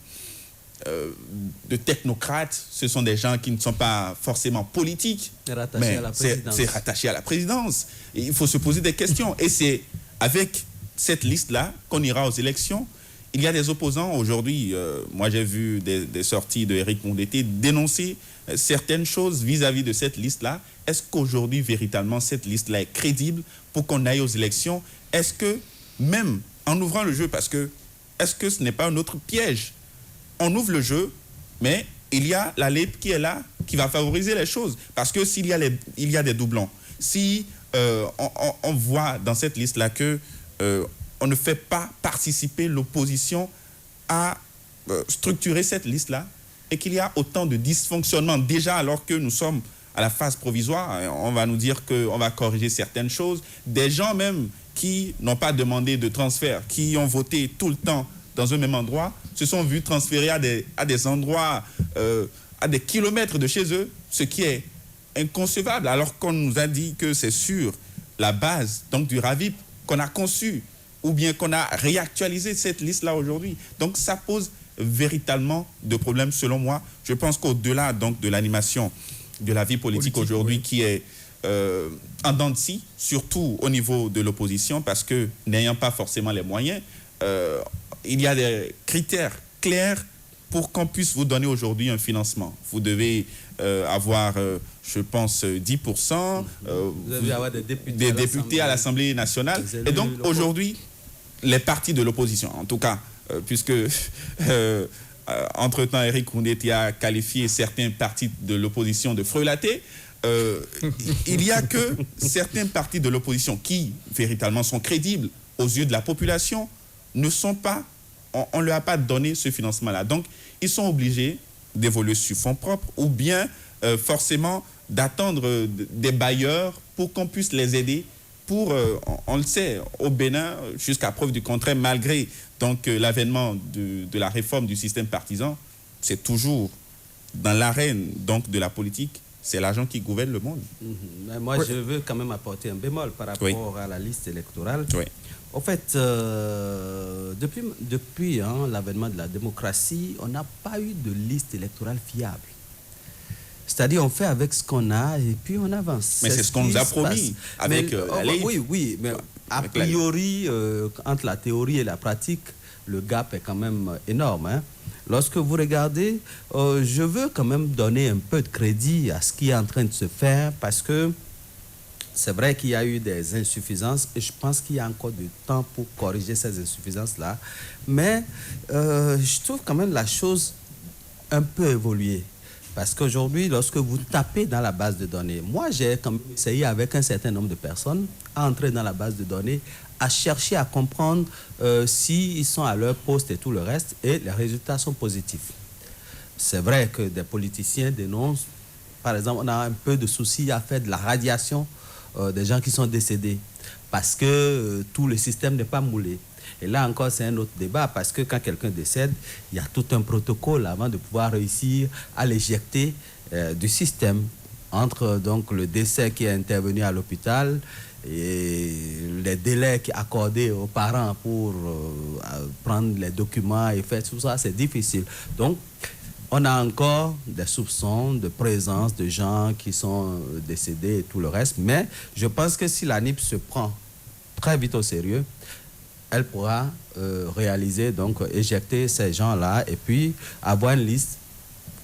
de technocrates, ce sont des gens qui ne sont pas forcément politiques, mais c'est rattaché à la présidence. Et il faut se poser des questions. Et c'est avec cette liste-là qu'on ira aux élections. Il y a des opposants aujourd'hui. Moi, j'ai vu des sorties de Éric Mondete dénoncer certaines choses vis-à-vis de cette liste-là. Est-ce qu'aujourd'hui, véritablement, cette liste-là est crédible pour qu'on aille aux élections? Est-ce que, même en ouvrant le jeu, parce que, est-ce que ce n'est pas un autre piège? On ouvre le jeu, mais il y a la LEIP qui est là, qui va favoriser les choses. Parce que s'il y a il y a des doublons, si on voit dans cette liste-là que on ne fait pas participer l'opposition à structurer cette liste-là, et qu'il y a autant de dysfonctionnements déjà alors que nous sommes à la phase provisoire, on va nous dire qu'on va corriger certaines choses. Des gens même qui n'ont pas demandé de transfert, qui ont voté tout le temps dans un même endroit, se sont vus transférer à des endroits, à des kilomètres de chez eux, ce qui est inconcevable, alors qu'on nous a dit que c'est sur la base donc, du RAVIP qu'on a conçu, ou bien qu'on a réactualisé cette liste-là aujourd'hui. Donc ça pose véritablement de problèmes selon moi. Je pense qu'au-delà donc, de l'animation de la vie politique aujourd'hui qui est en dents de scie, surtout au niveau de l'opposition, parce que n'ayant pas forcément les moyens, il y a des critères clairs pour qu'on puisse vous donner aujourd'hui un financement. Vous devez avoir, je pense, 10%. Vous devez avoir des députés à l'Assemblée nationale. Et donc, aujourd'hui, les partis de l'opposition, en tout cas, puisque entre-temps, Éric Mondete a qualifié certains partis de l'opposition de frelatés, il n'y a que certains partis de l'opposition qui, véritablement, sont crédibles aux yeux de la population, ne sont pas on ne leur a pas donné ce financement-là. Donc, ils sont obligés d'évoluer sur fonds propres ou bien forcément d'attendre des bailleurs pour qu'on puisse les aider pour, on le sait, au Bénin, jusqu'à preuve du contraire, malgré donc l'avènement de la réforme du système partisan, c'est toujours dans l'arène donc de la politique, c'est l'argent qui gouverne le monde. Mais moi, je veux quand même apporter un bémol par rapport à la liste électorale. En fait, depuis l'avènement de la démocratie, on n'a pas eu de liste électorale fiable. C'est-à-dire, on fait avec ce qu'on a et puis on avance. Mais c'est ce qu'on nous a promis avec Oui, mais a priori, entre la théorie et la pratique, le gap est quand même énorme. Hein. Lorsque vous regardez, je veux quand même donner un peu de crédit à ce qui est en train de se faire parce que c'est vrai qu'il y a eu des insuffisances et je pense qu'il y a encore du temps pour corriger ces insuffisances-là. Mais je trouve quand même la chose un peu évoluée. Parce qu'aujourd'hui, lorsque vous tapez dans la base de données, moi j'ai essayé avec un certain nombre de personnes à entrer dans la base de données, à chercher à comprendre s'ils sont à leur poste et tout le reste, et les résultats sont positifs. C'est vrai que des politiciens dénoncent, par exemple, on a un peu de soucis à faire de la radiation des gens qui sont décédés, parce que tout le système n'est pas moulé. Et là encore, c'est un autre débat, parce que quand quelqu'un décède, il y a tout un protocole avant de pouvoir réussir à l'éjecter du système. Entre donc le décès qui est intervenu à l'hôpital et les délais accordés aux parents pour prendre les documents et faire tout ça, c'est difficile. Donc, on a encore des soupçons de présence de gens qui sont décédés et tout le reste. Mais je pense que si l'ANIP se prend très vite au sérieux, elle pourra réaliser, donc éjecter ces gens-là et puis avoir une liste,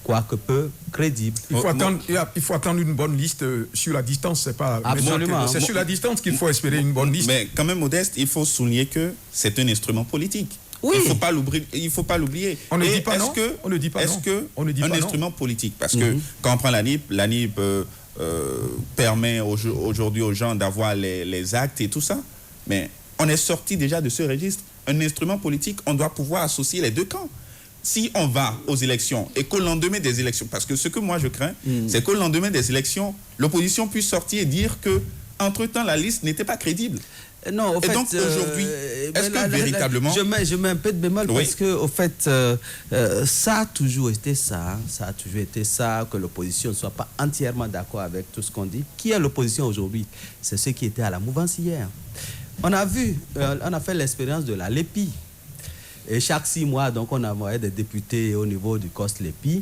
quoique peu, crédible. Il faut attendre une bonne liste sur la distance, c'est pas... Absolument. C'est sur la distance qu'il faut espérer une bonne liste. Mais quand même, Modeste, il faut souligner que c'est un instrument politique. Oui. Il ne faut pas l'oublier. On ne dit pas non. On ne dit pas non. Est-ce qu'un instrument politique, parce que quand on prend l'ANIP permet aujourd'hui aux gens d'avoir les actes et tout ça, mais on est sorti déjà de ce registre. Un instrument politique, on doit pouvoir associer les deux camps. Si on va aux élections et qu'au lendemain des élections, parce que ce que moi je crains, c'est qu'au lendemain des élections, l'opposition puisse sortir et dire que, entre-temps, la liste n'était pas crédible. Non, au fait, donc aujourd'hui, est-ce que véritablement... Je mets un peu de bémol parce que, au fait, ça a toujours été ça. Hein. Ça a toujours été ça, que l'opposition ne soit pas entièrement d'accord avec tout ce qu'on dit. Qui est l'opposition aujourd'hui? C'est ceux qui étaient à la mouvance hier. On a vu, on a fait l'expérience de la LEPI. Et chaque 6 mois, donc, on envoyait des députés au niveau du COS LEPI.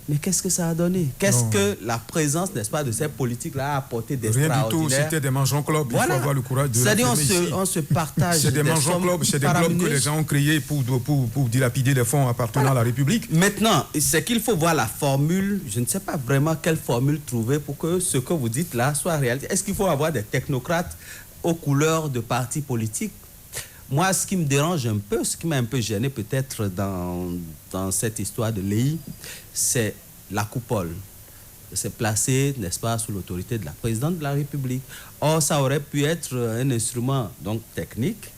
Mais qu'est-ce que ça a donné? Qu'est-ce que la présence, n'est-ce pas, de ces politiques-là a apporté d'extraordinaire? Rien du tout, c'était des mangeons clubs. Il faut avoir le courage de c'est-à-dire on se partage. C'est des mangeons clubs, c'est des clubs que les gens ont créés pour dilapider des fonds appartenant à la République. Maintenant, c'est qu'il faut voir la formule. Je ne sais pas vraiment quelle formule trouver pour que ce que vous dites là soit réalité. Est-ce qu'il faut avoir des technocrates aux couleurs de partis politiques? Moi, ce qui me dérange un peu, ce qui m'a un peu gêné peut-être dans cette histoire de l'EI, c'est la coupole. C'est placé, n'est-ce pas, sous l'autorité de la présidente de la République. Or, ça aurait pu être un instrument donc technique,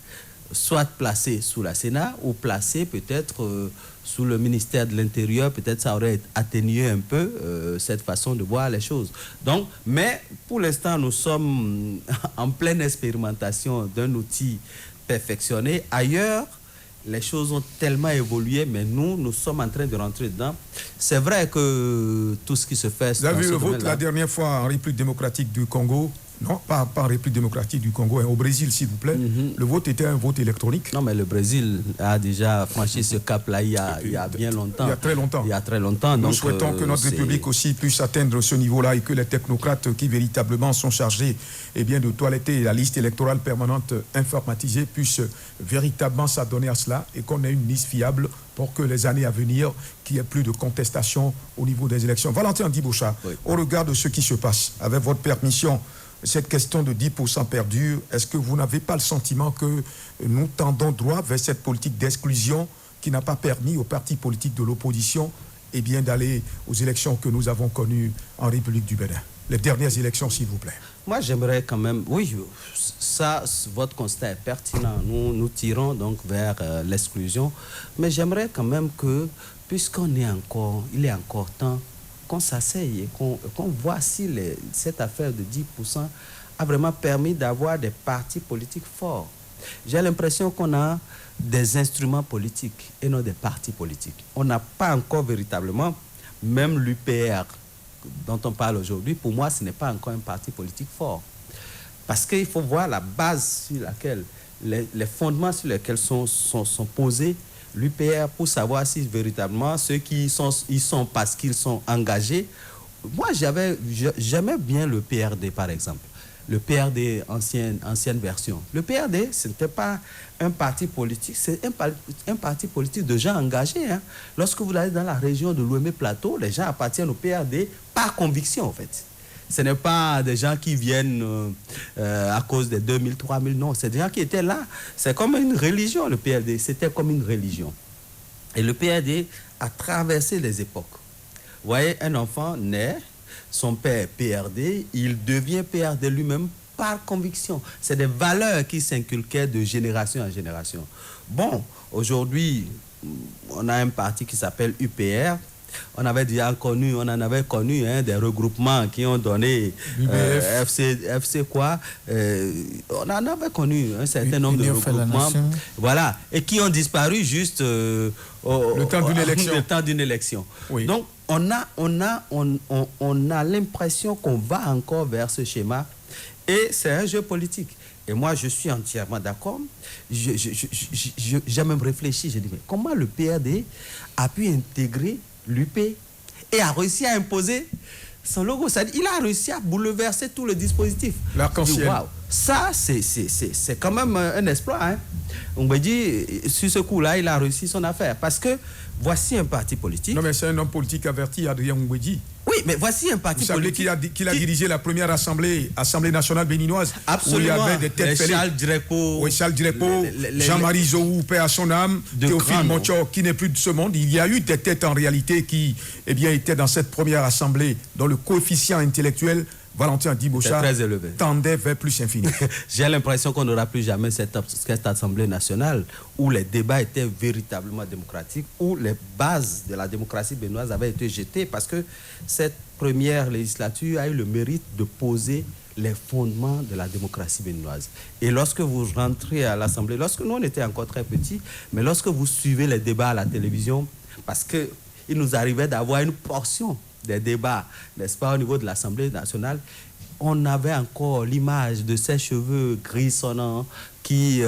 soit placé sous la Sénat ou placé peut-être sous le ministère de l'Intérieur. Peut-être ça aurait atténué un peu cette façon de voir les choses. Donc, mais pour l'instant, nous sommes en pleine expérimentation d'un outil perfectionné. Ailleurs, les choses ont tellement évolué, mais nous sommes en train de rentrer dedans. C'est vrai que tout ce qui se fait... Vous avez vu le vote la dernière fois en République démocratique du Congo? Non, pas en République démocratique du Congo, au Brésil, s'il vous plaît. Le vote était un vote électronique. Non, mais le Brésil a déjà franchi ce cap-là il y a bien longtemps. Il y a très longtemps. Il y a très longtemps. Nous souhaitons que notre République aussi puisse atteindre ce niveau-là et que les technocrates qui véritablement sont chargés de toiletter la liste électorale permanente informatisée puissent véritablement s'adonner à cela et qu'on ait une liste fiable pour que les années à venir, qu'il n'y ait plus de contestation au niveau des élections. Valentin Diboucha, au regard de ce qui se passe, avec votre permission, cette question de 10% perdue, est-ce que vous n'avez pas le sentiment que nous tendons droit vers cette politique d'exclusion qui n'a pas permis aux partis politiques de l'opposition d'aller aux élections que nous avons connues en République du Bénin? les dernières élections, s'il vous plaît? Moi, j'aimerais quand même... Oui, ça, votre constat est pertinent. Nous tirons donc vers l'exclusion. Mais j'aimerais quand même que, puisqu'il est encore temps qu'on s'asseye et qu'on voit si cette affaire de 10% a vraiment permis d'avoir des partis politiques forts. J'ai l'impression qu'on a des instruments politiques et non des partis politiques. On n'a pas encore véritablement, même l'UPR dont on parle aujourd'hui, pour moi, ce n'est pas encore un parti politique fort. Parce qu'il faut voir la base sur laquelle, les fondements sur lesquels sont posés l'UPR pour savoir si véritablement ceux qui y sont parce qu'ils sont engagés. Moi, j'aimais bien le PRD, par exemple. Le PRD, ancienne version. Le PRD, ce n'était pas un parti politique, c'est un parti politique de gens engagés. Hein. Lorsque vous allez dans la région de l'Ouémé Plateau, les gens appartiennent au PRD par conviction, en fait. Ce n'est pas des gens qui viennent à cause des 2000, 3000, non. C'est des gens qui étaient là. C'est comme une religion, le PRD. C'était comme une religion. Et le PRD a traversé les époques. Vous voyez, un enfant naît, son père est PRD, il devient PRD lui-même par conviction. C'est des valeurs qui s'inculquaient de génération en génération. Bon, aujourd'hui, on a un parti qui s'appelle UPR. On avait déjà connu, on en avait connu des regroupements qui ont donné FC quoi. On en avait connu un certain nombre de regroupements. Voilà, et qui ont disparu juste le temps d'une élection. Oui. Donc, on a l'impression qu'on va encore vers ce schéma et c'est un jeu politique. Et moi, je suis entièrement d'accord. J'ai même réfléchi, j'ai dit, mais comment le PRD a pu intégrer l'UP et a réussi à imposer son logo? Il a réussi à bouleverser tout le dispositif. L'arc-en-ciel. Wow. Ça, c'est quand même un exploit. Hein. On me dit, sur ce coup-là, il a réussi son affaire. Parce que voici un parti politique. Non, mais c'est un homme politique averti, Adrien Ngwedi. Oui, mais voici un parti politique. Vous savez qu'il a dirigé la première assemblée nationale béninoise. Absolument. Où il y avait des têtes fêlées. Charles Drépo. Oui, Charles Drépo, Jean-Marie Zohou, paix à son âme, Théophile Monchor, qui n'est plus de ce monde. Il y a eu des têtes en réalité qui étaient dans cette première assemblée, dont le coefficient intellectuel, Valentin Diboucha, tendait vers plus infini. J'ai l'impression qu'on n'aura plus jamais cette assemblée nationale où les débats étaient véritablement démocratiques, où les bases de la démocratie béninoise avaient été jetées, parce que cette première législature a eu le mérite de poser les fondements de la démocratie béninoise. Et lorsque vous rentrez à l'Assemblée, lorsque nous on était encore très petits, mais lorsque vous suivez les débats à la télévision, parce qu'il nous arrivait d'avoir une portion des débats, n'est-ce pas, au niveau de l'Assemblée nationale, on avait encore l'image de ces cheveux grisonnants qui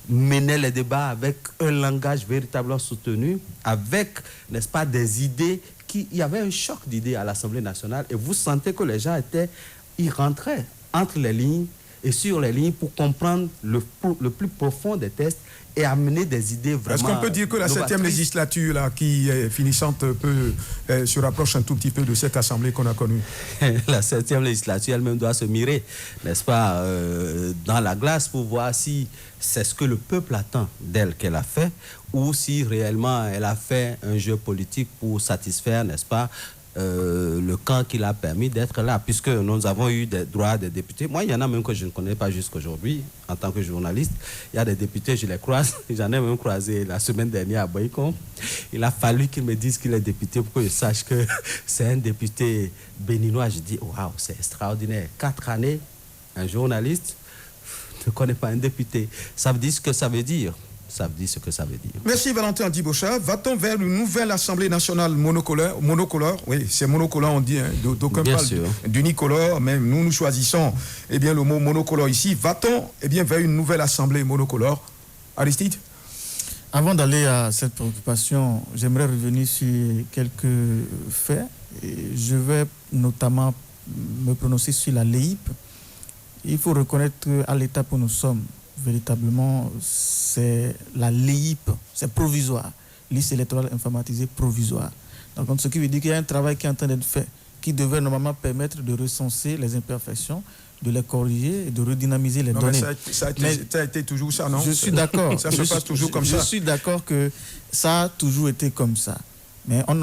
menaient les débats avec un langage véritablement soutenu, avec, n'est-ce pas, des idées. Il y avait un choc d'idées à l'Assemblée nationale et vous sentez que les gens ils rentraient entre les lignes et sur les lignes pour comprendre le plus profond des textes et amener des idées vraiment... Est-ce qu'on peut dire que la 7e législature, là, qui est finissante, se rapproche un tout petit peu de cette assemblée qu'on a connue? La 7e législature elle-même doit se mirer, n'est-ce pas, dans la glace pour voir si c'est ce que le peuple attend d'elle qu'elle a fait ou si réellement elle a fait un jeu politique pour satisfaire, n'est-ce pas, le camp qui l'a permis d'être là, puisque nous avons eu des droits des députés. Moi, il y en a même que je ne connais pas jusqu'aujourd'hui, en tant que journaliste. Il y a des députés, je les croise. J'en ai même croisé la semaine dernière à Boycom. Il a fallu qu'ils me disent qu'il est député pour que je sache que c'est un député béninois. Je dis, waouh, c'est extraordinaire. 4 années, un journaliste ne connaît pas un député. Ça veut dire ce que ça veut dire. Ça veut dire ce que ça veut dire. Merci Valentin Diboucha. Va-t-on vers une nouvelle Assemblée nationale monocolore? Oui, c'est monocolore, on dit. Hein. D'aucuns parlent d'unicolore, mais nous choisissons le mot monocolore ici. Va-t-on vers une nouvelle Assemblée monocolore? Aristide? Avant d'aller à cette préoccupation, j'aimerais revenir sur quelques faits. Je vais notamment me prononcer sur la LEIP. Il faut reconnaître qu'à l'étape où nous sommes, véritablement, c'est la LEIP, c'est provisoire, liste électorale informatisée provisoire. Donc, ce qui veut dire qu'il y a un travail qui est en train d'être fait, qui devrait normalement permettre de recenser les imperfections, de les corriger et de redynamiser les données. Ça a été toujours ça, non? Je suis d'accord. Ça se passe toujours comme ça. Je suis d'accord que ça a toujours été comme ça. Mais on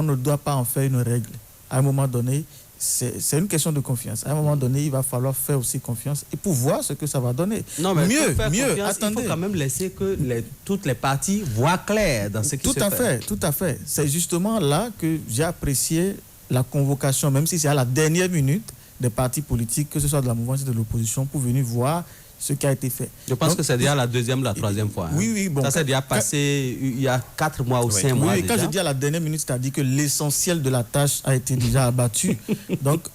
ne doit pas en faire une règle. À un moment donné, c'est une question de confiance. À un moment donné, il va falloir faire aussi confiance et pour voir ce que ça va donner. Non, mais mieux, attendez. Il faut quand même laisser que toutes les parties voient clair dans ce qui se fait. Tout à fait. C'est justement là que j'ai apprécié la convocation, même si c'est à la dernière minute, des partis politiques, que ce soit de la mouvance ou de l'opposition, pour venir voir ce qui a été fait. Je pense que c'est déjà la deuxième ou la troisième fois. Oui, bon. Ça s'est déjà passé il y a 4 mois ou 5 mois. Oui, déjà. Quand je dis à la dernière minute, c'est-à-dire que l'essentiel de la tâche a été déjà abattu. Donc,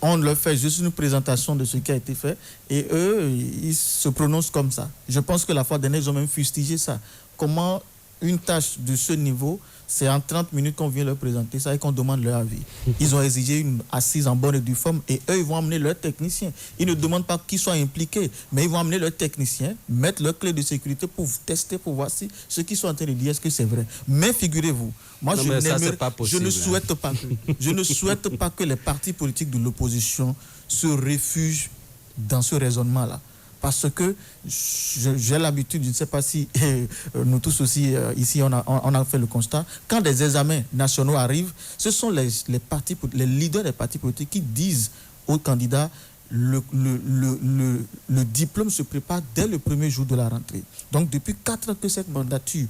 on leur fait juste une présentation de ce qui a été fait et eux, ils se prononcent comme ça. Je pense que la fois dernière, ils ont même fustigé ça. Comment une tâche de ce niveau, c'est en 30 minutes qu'on vient leur présenter ça et qu'on demande leur avis. Ils ont exigé une assise en bonne et due forme et eux, ils vont amener leurs techniciens. Ils ne demandent pas qu'ils soient impliqués, mais ils vont amener leurs techniciens, mettre leurs clés de sécurité pour tester, pour voir si ce qu'ils sont en train de dire, est-ce que c'est vrai. Mais figurez-vous, moi, je ne souhaite pas que les partis politiques de l'opposition se réfugient dans ce raisonnement-là. Parce que j'ai l'habitude, je ne sais pas si nous tous aussi, ici, on a fait le constat, quand des examens nationaux arrivent, ce sont les leaders des partis politiques qui disent aux candidats le diplôme se prépare dès le premier jour de la rentrée. Donc, depuis 4 ans que cette mandature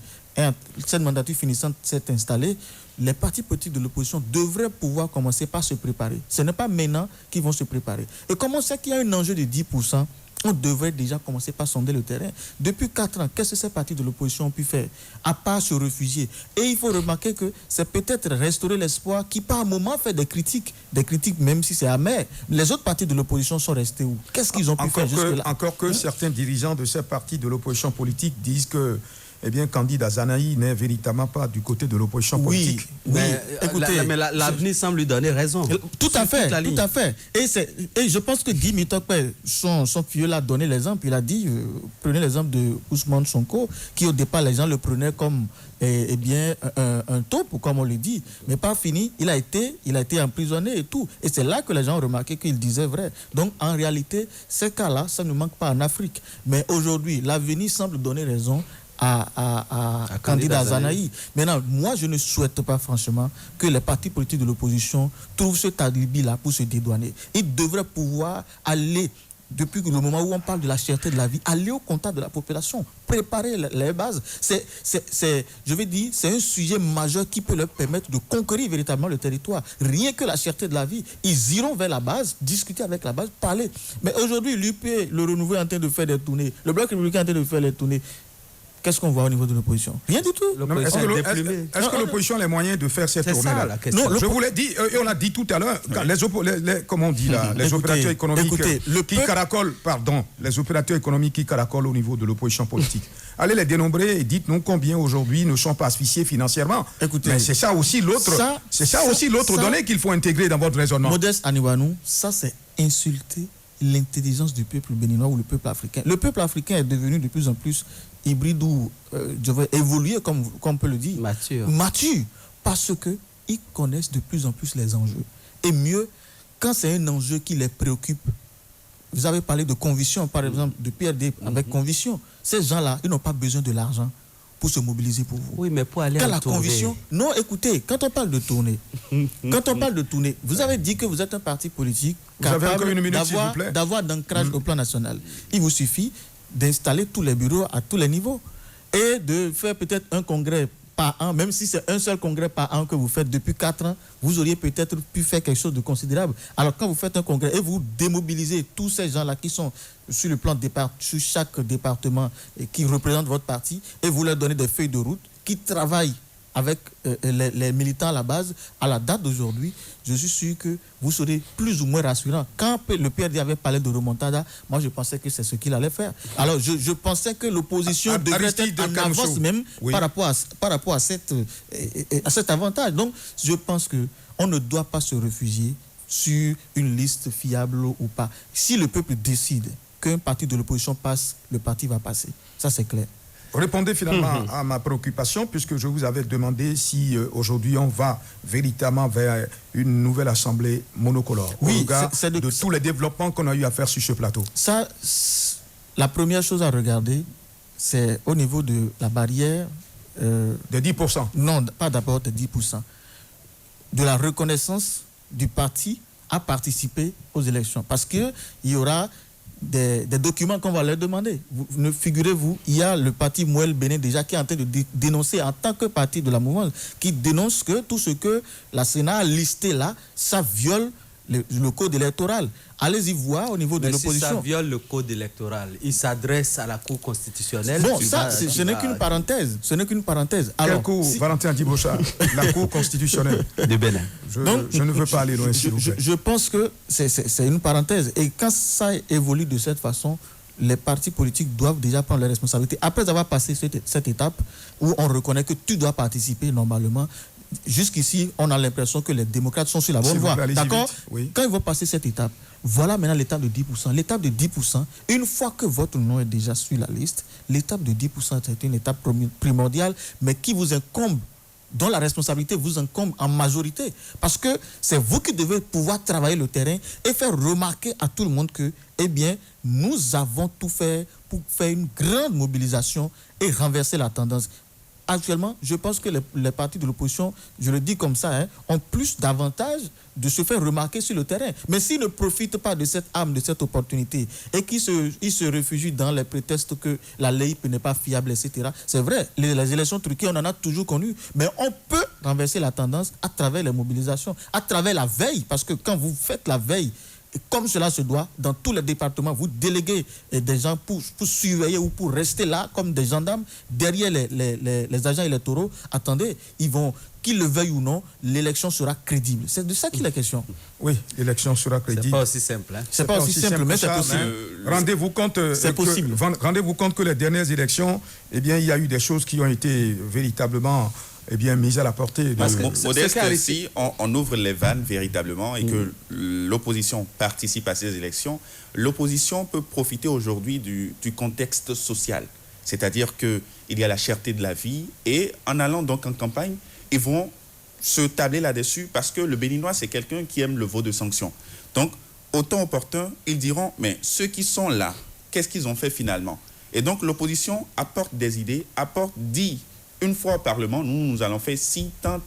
finissante s'est installée, les partis politiques de l'opposition devraient pouvoir commencer par se préparer. Ce n'est pas maintenant qu'ils vont se préparer. Et comme on sait qu'il y a un enjeu de 10%, on devrait déjà commencer par sonder le terrain. Depuis 4 ans, qu'est-ce que ces partis de l'opposition ont pu faire, à part se réfugier? Et il faut remarquer que c'est peut-être restaurer l'espoir qui, par moment, fait des critiques même si c'est amer. Les autres partis de l'opposition sont restés où? Qu'est-ce qu'ils ont pu faire jusque-là? Encore que certains dirigeants de ces partis de l'opposition politique disent que Candide Azanaï n'est véritablement pas du côté de l'opposition politique. Oui, écoutez, mais l'avenir semble lui donner raison. Tout à fait. Et je pense que Guy Mitokpe, son filleul l'a donné l'exemple. Il a dit, prenez l'exemple de Ousmane Sonko, qui au départ, les gens le prenaient comme un taupe, comme on le dit. Mais pas fini, il a été emprisonné et tout. Et c'est là que les gens ont remarqué qu'il disait vrai. Donc, en réalité, ces cas-là, ça ne manque pas en Afrique. Mais aujourd'hui, l'avenir semble donner raison à Candide Azanaï. Maintenant, moi, je ne souhaite pas franchement que les partis politiques de l'opposition trouvent ce alibi-là pour se dédouaner. Ils devraient pouvoir aller, depuis le moment où on parle de la cherté de la vie, aller au contact de la population, préparer les bases. C'est un sujet majeur qui peut leur permettre de conquérir véritablement le territoire. Rien que la cherté de la vie, ils iront vers la base, discuter avec la base, parler. Mais aujourd'hui, l'UP, le Renouveau est en train de faire des tournées, le Bloc républicain est en train de faire des tournées. Qu'est-ce qu'on voit au niveau de l'opposition? Rien du tout. Est-ce que l'opposition a les moyens de faire cette tournée-là? Je vous l'ai dit, et on l'a dit tout à l'heure, comment on dit là, les opérateurs économiques les opérateurs économiques qui caracolent au niveau de l'opposition politique. Allez les dénombrer et dites-nous combien aujourd'hui ne sont pas asphyxiés financièrement. Mais c'est ça aussi l'autre donnée qu'il faut intégrer dans votre raisonnement. Modeste Aniwanou, ça c'est insulter l'intelligence du peuple béninois ou le peuple africain. Le peuple africain est devenu de plus en plus hybride ou évoluer, comme on peut le dire. Mature. Parce qu'ils connaissent de plus en plus les enjeux. Et mieux, quand c'est un enjeu qui les préoccupe, vous avez parlé de conviction, par exemple, de PRD avec conviction. Ces gens-là, ils n'ont pas besoin de l'argent pour se mobiliser pour vous. Oui, mais pour aller à la conviction. Non, écoutez, quand on parle de tournée, vous avez dit que vous êtes un parti politique capable d'avoir d'ancrage au plan national. Il vous suffit d'installer tous les bureaux à tous les niveaux et de faire peut-être un congrès par an, même si c'est un seul congrès par an que vous faites depuis 4 ans, vous auriez peut-être pu faire quelque chose de considérable. Alors quand vous faites un congrès et vous démobilisez tous ces gens-là qui sont sur le plan sur chaque département et qui représentent votre parti et vous leur donnez des feuilles de route qui travaillent avec les militants à la base, à la date d'aujourd'hui, je suis sûr que vous serez plus ou moins rassurant. Quand le PRD avait parlé de remontada, moi je pensais que c'est ce qu'il allait faire. Alors je pensais que l'opposition devrait être en avance même par rapport à cet avantage. Donc je pense qu'on ne doit pas se réfugier sur une liste fiable ou pas. Si le peuple décide qu'un parti de l'opposition passe, le parti va passer. Ça c'est clair. Répondez finalement à ma préoccupation, puisque je vous avais demandé si aujourd'hui on va véritablement vers une nouvelle assemblée monocolore, au regard de tous les développements qu'on a eu à faire sur ce plateau. Ça, la première chose à regarder, c'est au niveau de la barrière... de 10%. Non, pas d'abord de 10%. De la reconnaissance du parti à participer aux élections. Parce qu'il y aura des documents qu'on va leur demander. Figurez-vous, il y a le parti Mouel Bénin déjà qui est en train de dénoncer en tant que parti de la mouvance, qui dénonce que tout ce que la Sénat a listé là, ça viole le code électoral. Allez-y voir au niveau de l'opposition. Si ça viole le code électoral, il s'adresse à la Cour constitutionnelle. Bon, ça, ce n'est qu'une parenthèse. Ce n'est qu'une parenthèse. Quelle cour, Valentin Djibocha? La Cour constitutionnelle de Bénin. Je ne veux pas aller loin, s'il vous plaît. Je pense que c'est une parenthèse. Et quand ça évolue de cette façon, les partis politiques doivent déjà prendre leurs responsabilités. Après avoir passé cette étape où on reconnaît que tu dois participer normalement, jusqu'ici, on a l'impression que les démocrates sont sur la bonne voie. D'accord? Oui. Quand ils vont passer cette étape, voilà maintenant l'étape de 10%. L'étape de 10%, une fois que votre nom est déjà sur la liste, l'étape de 10%, c'est une étape primordiale, mais qui vous incombe, dont la responsabilité vous incombe en majorité. Parce que c'est vous qui devez pouvoir travailler le terrain et faire remarquer à tout le monde que, eh bien, nous avons tout fait pour faire une grande mobilisation et renverser la tendance. Actuellement, je pense que les partis de l'opposition, je le dis comme ça, ont plus d'avantages de se faire remarquer sur le terrain. Mais s'ils ne profitent pas de cette arme, de cette opportunité, et qu'ils se réfugient dans les prétextes que la LEIP n'est pas fiable, etc., c'est vrai, les élections truquées, on en a toujours connu, mais on peut renverser la tendance à travers les mobilisations, à travers la veille, parce que quand vous faites la veille, et comme cela se doit, dans tous les départements, vous déléguez des gens pour surveiller ou pour rester là comme des gendarmes derrière les agents électoraux. Attendez, qu'ils le veuillent ou non, l'élection sera crédible. C'est de ça qu'il est question. Oui, l'élection sera crédible. C'est pas aussi simple. C'est pas aussi simple, mais c'est possible. Rendez-vous compte, rendez-vous compte que les dernières élections, eh bien, il y a eu des choses qui ont été véritablement mise à la portée. Parce que modeste, si on ouvre les vannes véritablement et que l'opposition participe à ces élections, l'opposition peut profiter aujourd'hui du contexte social. C'est-à-dire qu'il y a la cherté de la vie et en allant donc en campagne, ils vont se tabler là-dessus parce que le Béninois, c'est quelqu'un qui aime le veau de sanction. Donc, au temps opportun, ils diront, mais ceux qui sont là, qu'est-ce qu'ils ont fait finalement? Et donc, l'opposition apporte des idées, dit une fois au Parlement, nous allons faire ci, tant.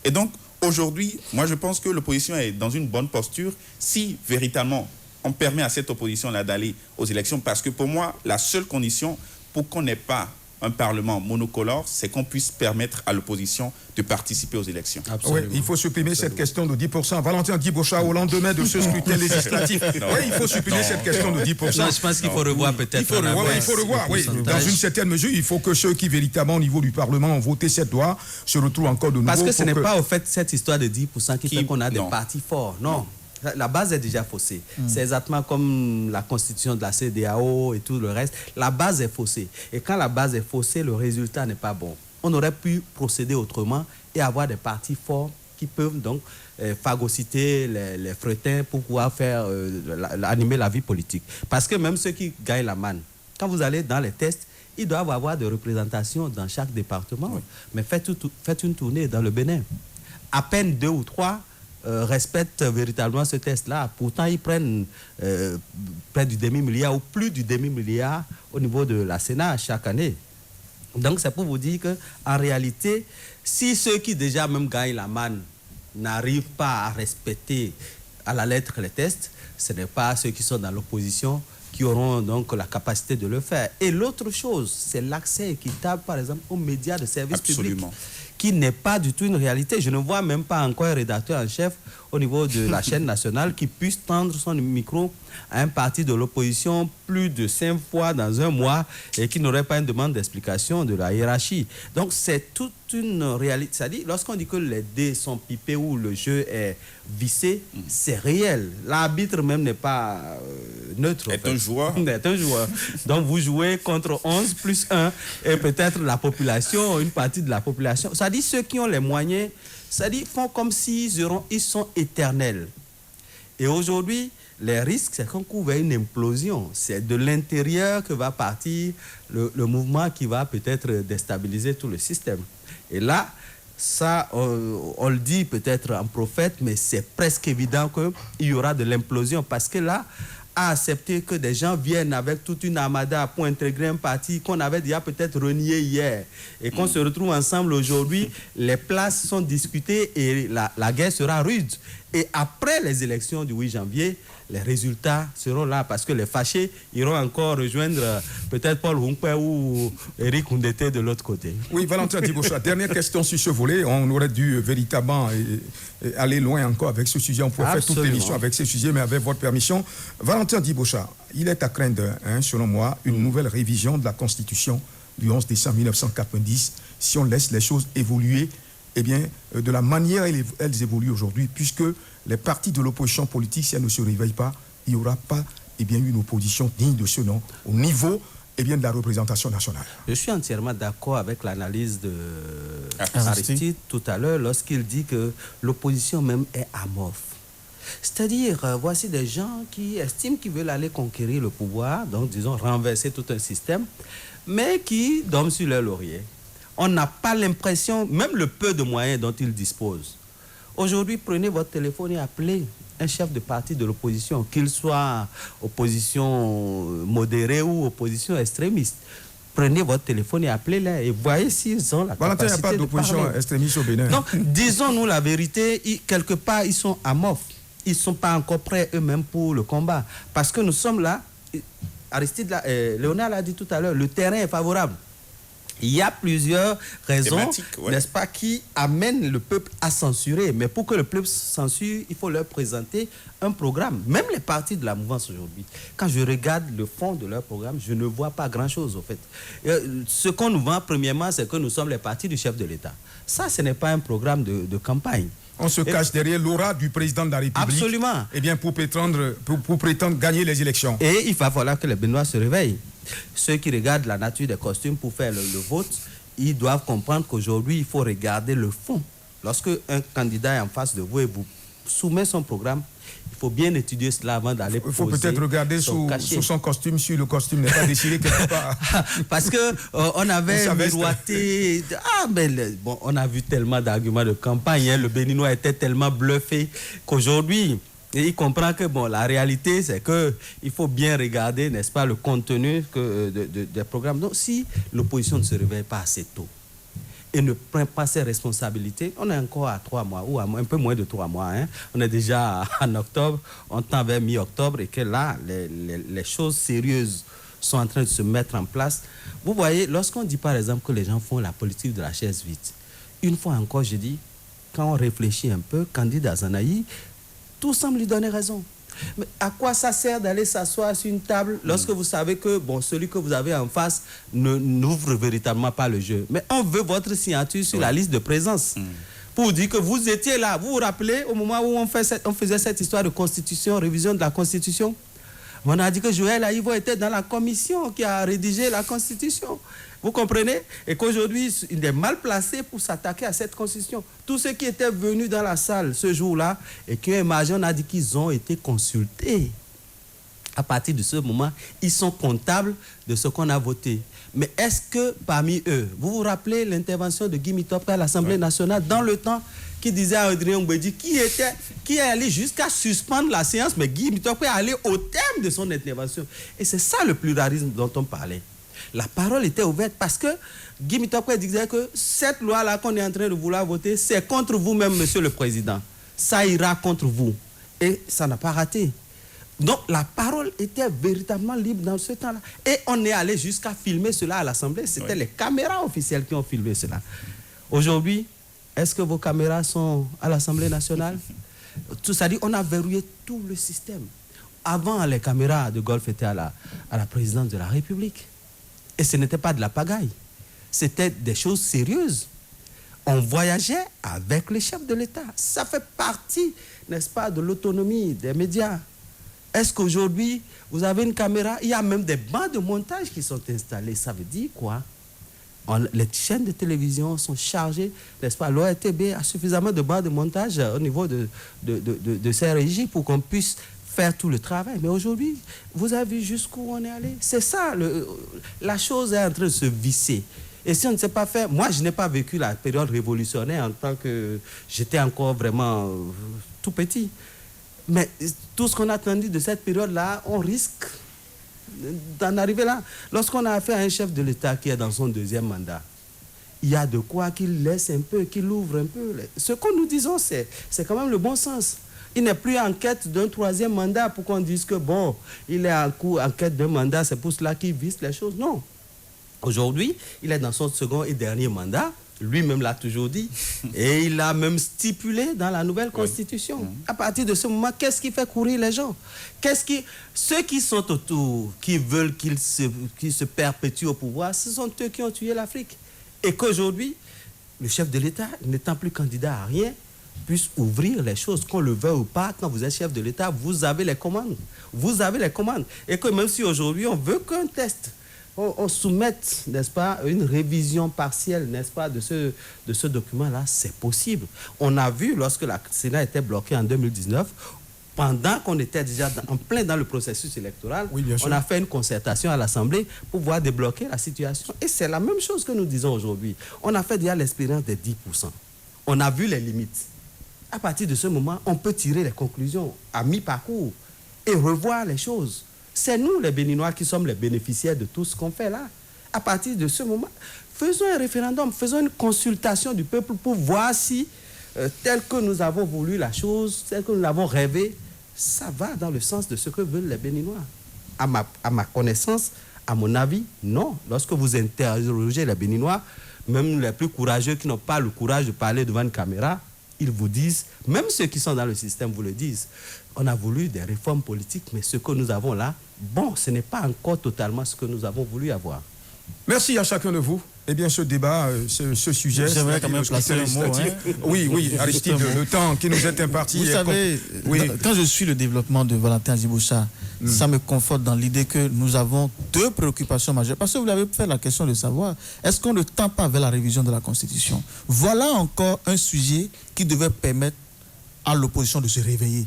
Et donc, aujourd'hui, moi, je pense que l'opposition est dans une bonne posture si, véritablement, on permet à cette opposition-là d'aller aux élections. Parce que pour moi, la seule condition pour qu'on n'ait pas un Parlement monocolore, c'est qu'on puisse permettre à l'opposition de participer aux élections. Oui, il faut supprimer cette question de 10%. Valentin Djibocha, au lendemain de ce scrutin législatif, oui, il faut supprimer cette question de 10%. Non, je pense qu'il faut revoir peut-être. Il faut revoir, oui. Dans une certaine mesure, il faut que ceux qui véritablement au niveau du Parlement ont voté cette loi se retrouvent encore de nouveau. Parce que ce n'est pas au fait cette histoire de 10% qui fait qu'on a des partis forts. Non. La base est déjà faussée. C'est exactement comme la constitution de la CEDEAO et tout le reste. La base est faussée. Et quand la base est faussée, le résultat n'est pas bon. On aurait pu procéder autrement et avoir des partis forts qui peuvent donc phagocyter les frettins pour pouvoir faire animer la vie politique. Parce que même ceux qui gagnent la manne, quand vous allez dans les tests, ils doivent avoir des représentations dans chaque département. Oui. Mais faites une tournée dans le Bénin. À peine 2 ou 3 respectent véritablement ce test-là. Pourtant, ils prennent près du demi-milliard ou plus du demi-milliard au niveau de la Sénat chaque année. Donc, c'est pour vous dire qu'en réalité, si ceux qui déjà même gagnent la manne n'arrivent pas à respecter à la lettre les tests, ce n'est pas ceux qui sont dans l'opposition qui auront donc la capacité de le faire. Et l'autre chose, c'est l'accès équitable, par exemple, aux médias de service public, qui n'est pas du tout une réalité. Je ne vois même pas encore un rédacteur en chef au niveau de la chaîne nationale qui puisse tendre son micro à un parti de l'opposition plus de 5 fois dans un mois et qui n'aurait pas une demande d'explication de la hiérarchie. Donc c'est toute une réalité. C'est-à-dire, lorsqu'on dit que les dés sont pipés ou le jeu est vissé, c'est réel. L'arbitre même n'est pas neutre. Est un joueur. Est un joueur. Donc vous jouez contre 11 plus 1 et peut-être la population, une partie de la population. C'est-à-dire ceux qui ont les moyens, c'est-à-dire font comme s'ils sont éternels. Et aujourd'hui, les risques, c'est qu'on couvre une implosion. C'est de l'intérieur que va partir le mouvement qui va peut-être déstabiliser tout le système. Et là, ça, on le dit peut-être en prophète, mais c'est presque évident qu'il y aura de l'implosion. Parce que là, à accepter que des gens viennent avec toute une armada pour intégrer un parti qu'on avait déjà peut-être renié hier et qu'on se retrouve ensemble aujourd'hui, les places sont discutées et la guerre sera rude. Et après les élections du 8 janvier, les résultats seront là parce que les fâchés iront encore rejoindre peut-être Paul Hunkwe ou Eric Ndete de l'autre côté. Oui, Valentin Dibosha, dernière question sur ce volet. On aurait dû véritablement aller loin encore avec ce sujet. On pourrait faire toute l'émission avec ce sujet, mais avec votre permission. Valentin Dibosha, il est à craindre, selon moi, une nouvelle révision de la Constitution du 11 décembre 1990 si on laisse les choses évoluer de la manière dont elles évoluent aujourd'hui, puisque les partis de l'opposition politique, si elles ne se réveillent pas, il n'y aura pas une opposition digne de ce nom au niveau de la représentation nationale. Je suis entièrement d'accord avec l'analyse de Aristide tout à l'heure lorsqu'il dit que l'opposition même est amorphe. C'est-à-dire, voici des gens qui estiment qu'ils veulent aller conquérir le pouvoir, donc disons renverser tout un système, mais qui dorment sur leur laurier. On n'a pas l'impression, même le peu de moyens dont ils disposent. Aujourd'hui, prenez votre téléphone et appelez un chef de parti de l'opposition, qu'il soit opposition modérée ou opposition extrémiste. Prenez votre téléphone et appelez-les et voyez s'ils ont la capacité de parler. Il n'y a pas d'opposition extrémiste au Bénin. Donc, disons-nous la vérité, quelque part, ils sont amorphes. Ils ne sont pas encore prêts eux-mêmes pour le combat. Parce que nous sommes là, Aristide, Léonard l'a dit tout à l'heure, le terrain est favorable. Il y a plusieurs raisons, n'est-ce pas, qui amènent le peuple à censurer. Mais pour que le peuple censure, il faut leur présenter un programme. Même les partis de la mouvance aujourd'hui, quand je regarde le fond de leur programme, je ne vois pas grand-chose, au fait. Ce qu'on nous vend, premièrement, c'est que nous sommes les partis du chef de l'État. Ça, ce n'est pas un programme de campagne. On se cache derrière l'aura du président de la République. Absolument. Pour prétendre gagner les élections. Et il va falloir que les Béninois se réveillent. Ceux qui regardent la nature des costumes pour faire le vote, ils doivent comprendre qu'aujourd'hui, il faut regarder le fond. Lorsque un candidat est en face de vous et vous soumet son programme, il faut bien étudier cela avant d'aller poser. Il faut peut-être regarder sous son costume, si le costume n'est pas déchiré quelque part. Parce que on avait miroité. On a vu tellement d'arguments de campagne. Le Béninois était tellement bluffé qu'aujourd'hui, il comprend que la réalité, c'est qu'il faut bien regarder, n'est-ce pas, le contenu des programmes. Donc, si l'opposition ne se réveille pas assez tôt et ne prend pas ses responsabilités, on est encore à 3 mois, ou à un peu moins de 3 mois. On est déjà en octobre, on tend vers mi-octobre, et que là, les choses sérieuses sont en train de se mettre en place. Vous voyez, lorsqu'on dit par exemple que les gens font la politique de la chaise vide, une fois encore, je dis, quand on réfléchit un peu, Candide Azanaï, tout semble lui donner raison. Mais à quoi ça sert d'aller s'asseoir sur une table lorsque vous savez que celui que vous avez en face n'ouvre véritablement pas le jeu? Mais on veut votre signature sur la liste de présence pour dire que vous étiez là. Vous vous rappelez au moment où on faisait cette histoire de constitution, révision de la constitution? On a dit que Joël Aïvo était dans la commission qui a rédigé la constitution. Vous comprenez? Et qu'aujourd'hui, il est mal placé pour s'attaquer à cette constitution. Tous ceux qui étaient venus dans la salle ce jour-là et qui ont émergé, on a dit qu'ils ont été consultés. À partir de ce moment, ils sont comptables de ce qu'on a voté. Mais est-ce que parmi eux, vous vous rappelez l'intervention de Guy Mitopé à l'Assemblée nationale dans le temps, qui disait à Adrien Mbedi, qui est allé jusqu'à suspendre la séance, mais Guy Mitopé est allé au terme de son intervention. Et c'est ça le pluralisme dont on parlait. La parole était ouverte parce que Guy Mitopé disait que cette loi-là qu'on est en train de vouloir voter, c'est contre vous-même, Monsieur le Président. Ça ira contre vous. Et ça n'a pas raté. Donc la parole était véritablement libre dans ce temps-là. Et on est allé jusqu'à filmer cela à l'Assemblée. C'était les caméras officielles qui ont filmé cela. Aujourd'hui, est-ce que vos caméras sont à l'Assemblée nationale? Tout ça dit, on a verrouillé tout le système. Avant, les caméras de golf étaient à la présidence de la République. Et ce n'était pas de la pagaille. C'était des choses sérieuses. On voyageait avec les chefs de l'État. Ça fait partie, n'est-ce pas, de l'autonomie des médias. Est-ce qu'aujourd'hui, vous avez une caméra? Il y a même des bancs de montage qui sont installés. Ça veut dire quoi? Les chaînes de télévision sont chargées, n'est-ce pas? L'ORTB a suffisamment de bancs de montage au niveau de ces régies pour qu'on puisse faire tout le travail. Mais aujourd'hui, vous avez vu jusqu'où on est allé. C'est ça, la chose est en train de se visser. Et si on ne sait pas faire... Moi, je n'ai pas vécu la période révolutionnaire en tant que... J'étais encore vraiment tout petit. Mais tout ce qu'on a entendu de cette période-là, on risque d'en arriver là. Lorsqu'on a affaire à un chef de l'État qui est dans son 2e mandat, il y a de quoi qu'il laisse un peu, qu'il ouvre un peu. Ce que nous disons, c'est quand même le bon sens. Il n'est plus en quête d'un troisième mandat pour qu'on dise que, bon, il est en quête d'un mandat, c'est pour cela qu'il vise les choses. Non. Aujourd'hui, il est dans son second et dernier mandat. Lui-même l'a toujours dit. Et il l'a même stipulé dans la nouvelle constitution. À partir de ce moment, qu'est-ce qui fait courir les gens? Ceux qui sont autour, qui veulent qu'il se perpétue au pouvoir, ce sont eux qui ont tué l'Afrique. Et qu'aujourd'hui, le chef de l'État, n'étant plus candidat à rien, puisse ouvrir les choses, qu'on le veuille ou pas. Quand vous êtes chef de l'État, vous avez les commandes. Vous avez les commandes. Et que même si aujourd'hui, on veut qu'un test, on soumette, n'est-ce pas, une révision partielle, n'est-ce pas, de ce document-là, c'est possible. On a vu, lorsque le Sénat était bloqué en 2019, pendant qu'on était déjà en plein dans le processus électoral, on a fait une concertation à l'Assemblée pour pouvoir débloquer la situation. Et c'est la même chose que nous disons aujourd'hui. On a fait déjà l'expérience des 10%. On a vu les limites. À partir de ce moment, on peut tirer les conclusions à mi-parcours et revoir les choses. C'est nous, les Béninois, qui sommes les bénéficiaires de tout ce qu'on fait là. À partir de ce moment, faisons un référendum, faisons une consultation du peuple pour voir si, tel que nous avons voulu la chose, tel que nous l'avons rêvé, ça va dans le sens de ce que veulent les Béninois. À ma connaissance, à mon avis, non. Lorsque vous interrogez les Béninois, même les plus courageux qui n'ont pas le courage de parler devant une caméra, ils vous disent, même ceux qui sont dans le système vous le disent, on a voulu des réformes politiques, mais ce que nous avons là, bon, ce n'est pas encore totalement ce que nous avons voulu avoir. Merci à chacun de vous. Eh bien, ce débat, ce sujet... J'aimerais quand même placer un mot. Oui, Aristide, le temps qui nous est imparti... Vous savez, quand je suis le développement de Valentin Djibocha, ça me conforte dans l'idée que nous avons deux préoccupations majeures. Parce que vous l'avez fait la question de savoir, est-ce qu'on ne tend pas vers la révision de la Constitution? Voilà encore un sujet qui devait permettre à l'opposition de se réveiller.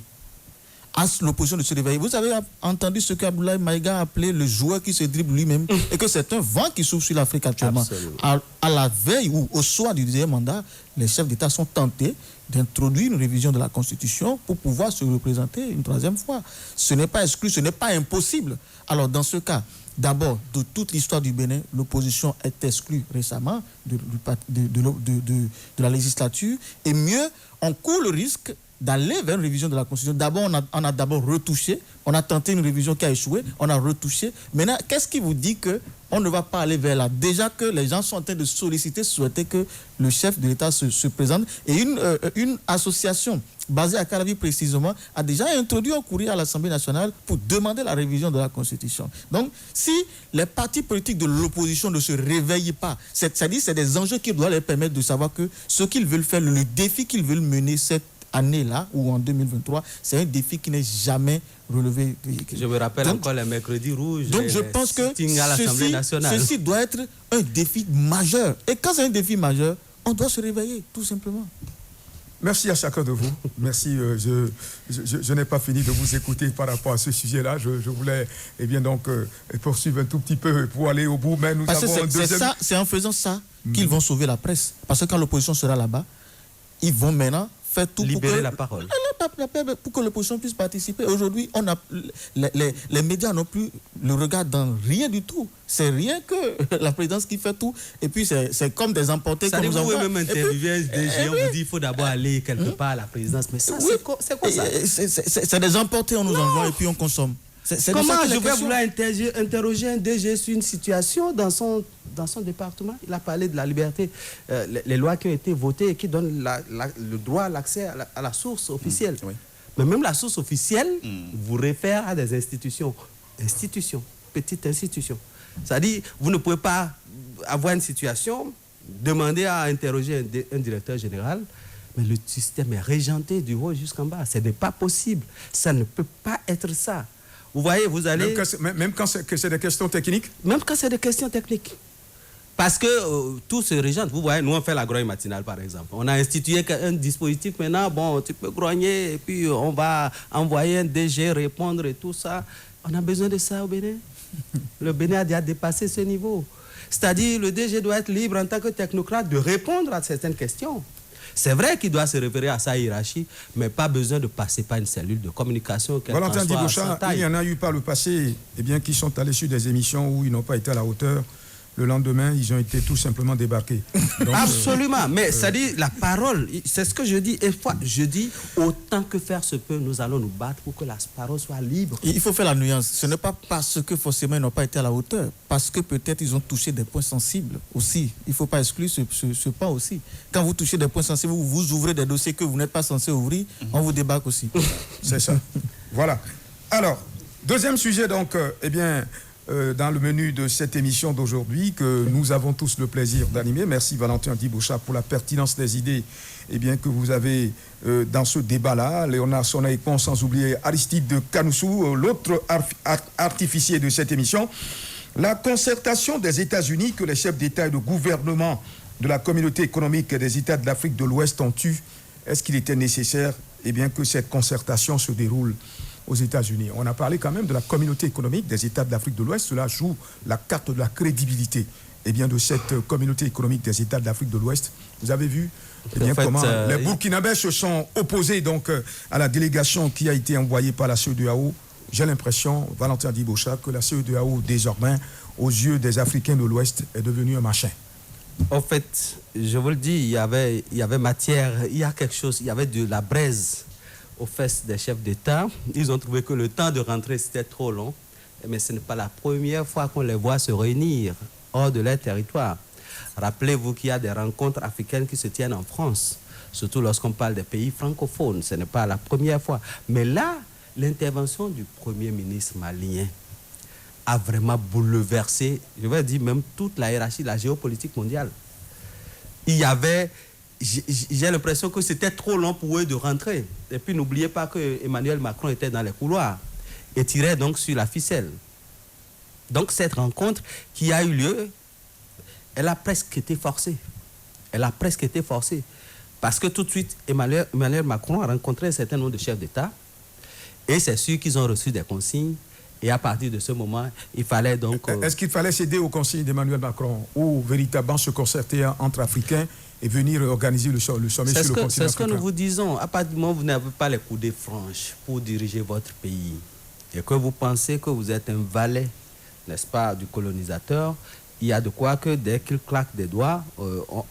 À l'opposition de se réveiller. Vous avez entendu ce qu'Abdoulaye Maïga a appelé le joueur qui se dribble lui-même et que c'est un vent qui souffle sur l'Afrique actuellement. À la veille ou au soir du deuxième mandat, les chefs d'État sont tentés d'introduire une révision de la Constitution pour pouvoir se représenter une troisième fois. Ce n'est pas exclu, ce n'est pas impossible. Alors dans ce cas, d'abord, de toute l'histoire du Bénin, l'opposition est exclue récemment de la législature et mieux, on court le risque d'aller vers une révision de la Constitution. D'abord, on a d'abord retouché, on a tenté une révision qui a échoué, on a retouché. Maintenant, qu'est-ce qui vous dit qu'on ne va pas aller vers là? Déjà que les gens sont en train de souhaiter que le chef de l'État se présente. Et une association basée à Calavi précisément a déjà introduit un courrier à l'Assemblée nationale pour demander la révision de la Constitution. Donc, si les partis politiques de l'opposition ne se réveillent pas, c'est-à-dire c'est des enjeux qui doivent leur permettre de savoir que ce qu'ils veulent faire, le défi qu'ils veulent mener, cette année-là, ou en 2023, c'est un défi qui n'est jamais relevé. Je me rappelle encore les mercredis rouges. Donc je pense que ceci doit être un défi majeur. Et quand c'est un défi majeur, on doit se réveiller, tout simplement. Merci à chacun de vous. Merci. Je n'ai pas fini de vous écouter par rapport à ce sujet-là. Je voulais poursuivre un tout petit peu pour aller au bout. Mais nous avons un deuxième... C'est en faisant ça qu'ils vont sauver la presse. Parce que quand l'opposition sera là-bas, ils vont maintenant faire tout libérer la parole. Pour que l'opposition puisse participer. Aujourd'hui, les médias n'ont plus le regard dans rien du tout. C'est rien que la présidence qui fait tout. Et puis, c'est comme des emportés. Ça dit, vous pouvez même interviewer un DG, on vous dit qu'il faut d'abord aller quelque part à la présidence. Mais ça, c'est quoi ça? C'est des emportés, on nous envoie et puis on consomme. Comment je vais vouloir interroger un DG sur une situation dans son département? Il a parlé de la liberté, les lois qui ont été votées et qui donnent le droit à l'accès à la source officielle. Mais même la source officielle vous réfère à des institutions, petites institutions. C'est-à-dire, vous ne pouvez pas avoir une situation, demander à interroger un directeur général, mais le système est régenté du haut jusqu'en bas. Ce n'est pas possible. Ça ne peut pas être ça. Vous voyez, vous allez... Même quand c'est des questions techniques? Même quand c'est des questions techniques. Parce que tout se régente. Vous voyez, nous, on fait la grogne matinale, par exemple. On a institué un dispositif. Maintenant, bon, tu peux grogner et puis on va envoyer un DG répondre et tout ça. On a besoin de ça au Bénin. Le Bénin a déjà dépassé ce niveau. C'est-à-dire, le DG doit être libre en tant que technocrate de répondre à certaines questions. C'est vrai qu'il doit se référer à sa hiérarchie, mais pas besoin de passer par une cellule de communication. Valentin Djibocha, il y en a eu par le passé qui sont allés sur des émissions où ils n'ont pas été à la hauteur le lendemain, ils ont été tout simplement débarqués. Donc, absolument, mais ça dit la parole, c'est ce que je dis. Et fois, je dis, autant que faire se peut, nous allons nous battre pour que la parole soit libre. Il faut faire la nuance. Ce n'est pas parce que forcément ils n'ont pas été à la hauteur, parce que peut-être ils ont touché des points sensibles aussi. Il ne faut pas exclure ce pas aussi. Quand vous touchez des points sensibles, vous ouvrez des dossiers que vous n'êtes pas censé ouvrir, on vous débarque aussi. C'est ça. Voilà. Alors, deuxième sujet, donc, dans le menu de cette émission d'aujourd'hui que nous avons tous le plaisir d'animer. Merci Valentin Diboucha pour la pertinence des idées que vous avez dans ce débat-là. Léonard Sonaïpon, sans oublier Aristide Kanoussou, l'autre artificier de cette émission. La concertation des États-Unis que les chefs d'État et de gouvernement de la communauté économique des États de l'Afrique de l'Ouest ont eu, est-ce qu'il était nécessaire que cette concertation se déroule aux États-Unis? On a parlé quand même de la communauté économique des États de l'Afrique de l'Ouest. Cela joue la carte de la crédibilité de cette communauté économique des États de l'Afrique de l'Ouest. Vous avez vu comment les Burkinabés se sont opposés donc, à la délégation qui a été envoyée par la CEDEAO. J'ai l'impression, Valentin Diboucha, que la CEDEAO, désormais, aux yeux des Africains de l'Ouest, est devenue un machin. En fait, je vous le dis, il y avait matière, il y a quelque chose, il y avait de la braise aux fesses des chefs d'État. Ils ont trouvé que le temps de rentrer, c'était trop long. Mais ce n'est pas la première fois qu'on les voit se réunir hors de leur territoire. Rappelez-vous qu'il y a des rencontres africaines qui se tiennent en France, surtout lorsqu'on parle des pays francophones. Ce n'est pas la première fois. Mais là, l'intervention du Premier ministre malien a vraiment bouleversé, je vais dire même toute la hiérarchie, la géopolitique mondiale. Il y avait... J'ai l'impression que c'était trop long pour eux de rentrer. Et puis n'oubliez pas que Emmanuel Macron était dans les couloirs et tirait donc sur la ficelle. Donc cette rencontre qui a eu lieu, elle a presque été forcée. Elle a presque été forcée. Parce que tout de suite, Emmanuel Macron a rencontré un certain nombre de chefs d'État et c'est sûr qu'ils ont reçu des consignes. Et à partir de ce moment, il fallait donc... Est-ce qu'il fallait céder aux consignes d'Emmanuel Macron ou véritablement se concerter entre Africains et venir organiser le sommet sur le continent africain? C'est ce que nous vous disons. À partir du moment où vous n'avez pas les coudées franches pour diriger votre pays et que vous pensez que vous êtes un valet, n'est-ce pas, du colonisateur, il y a de quoi que dès qu'ils claquent des doigts,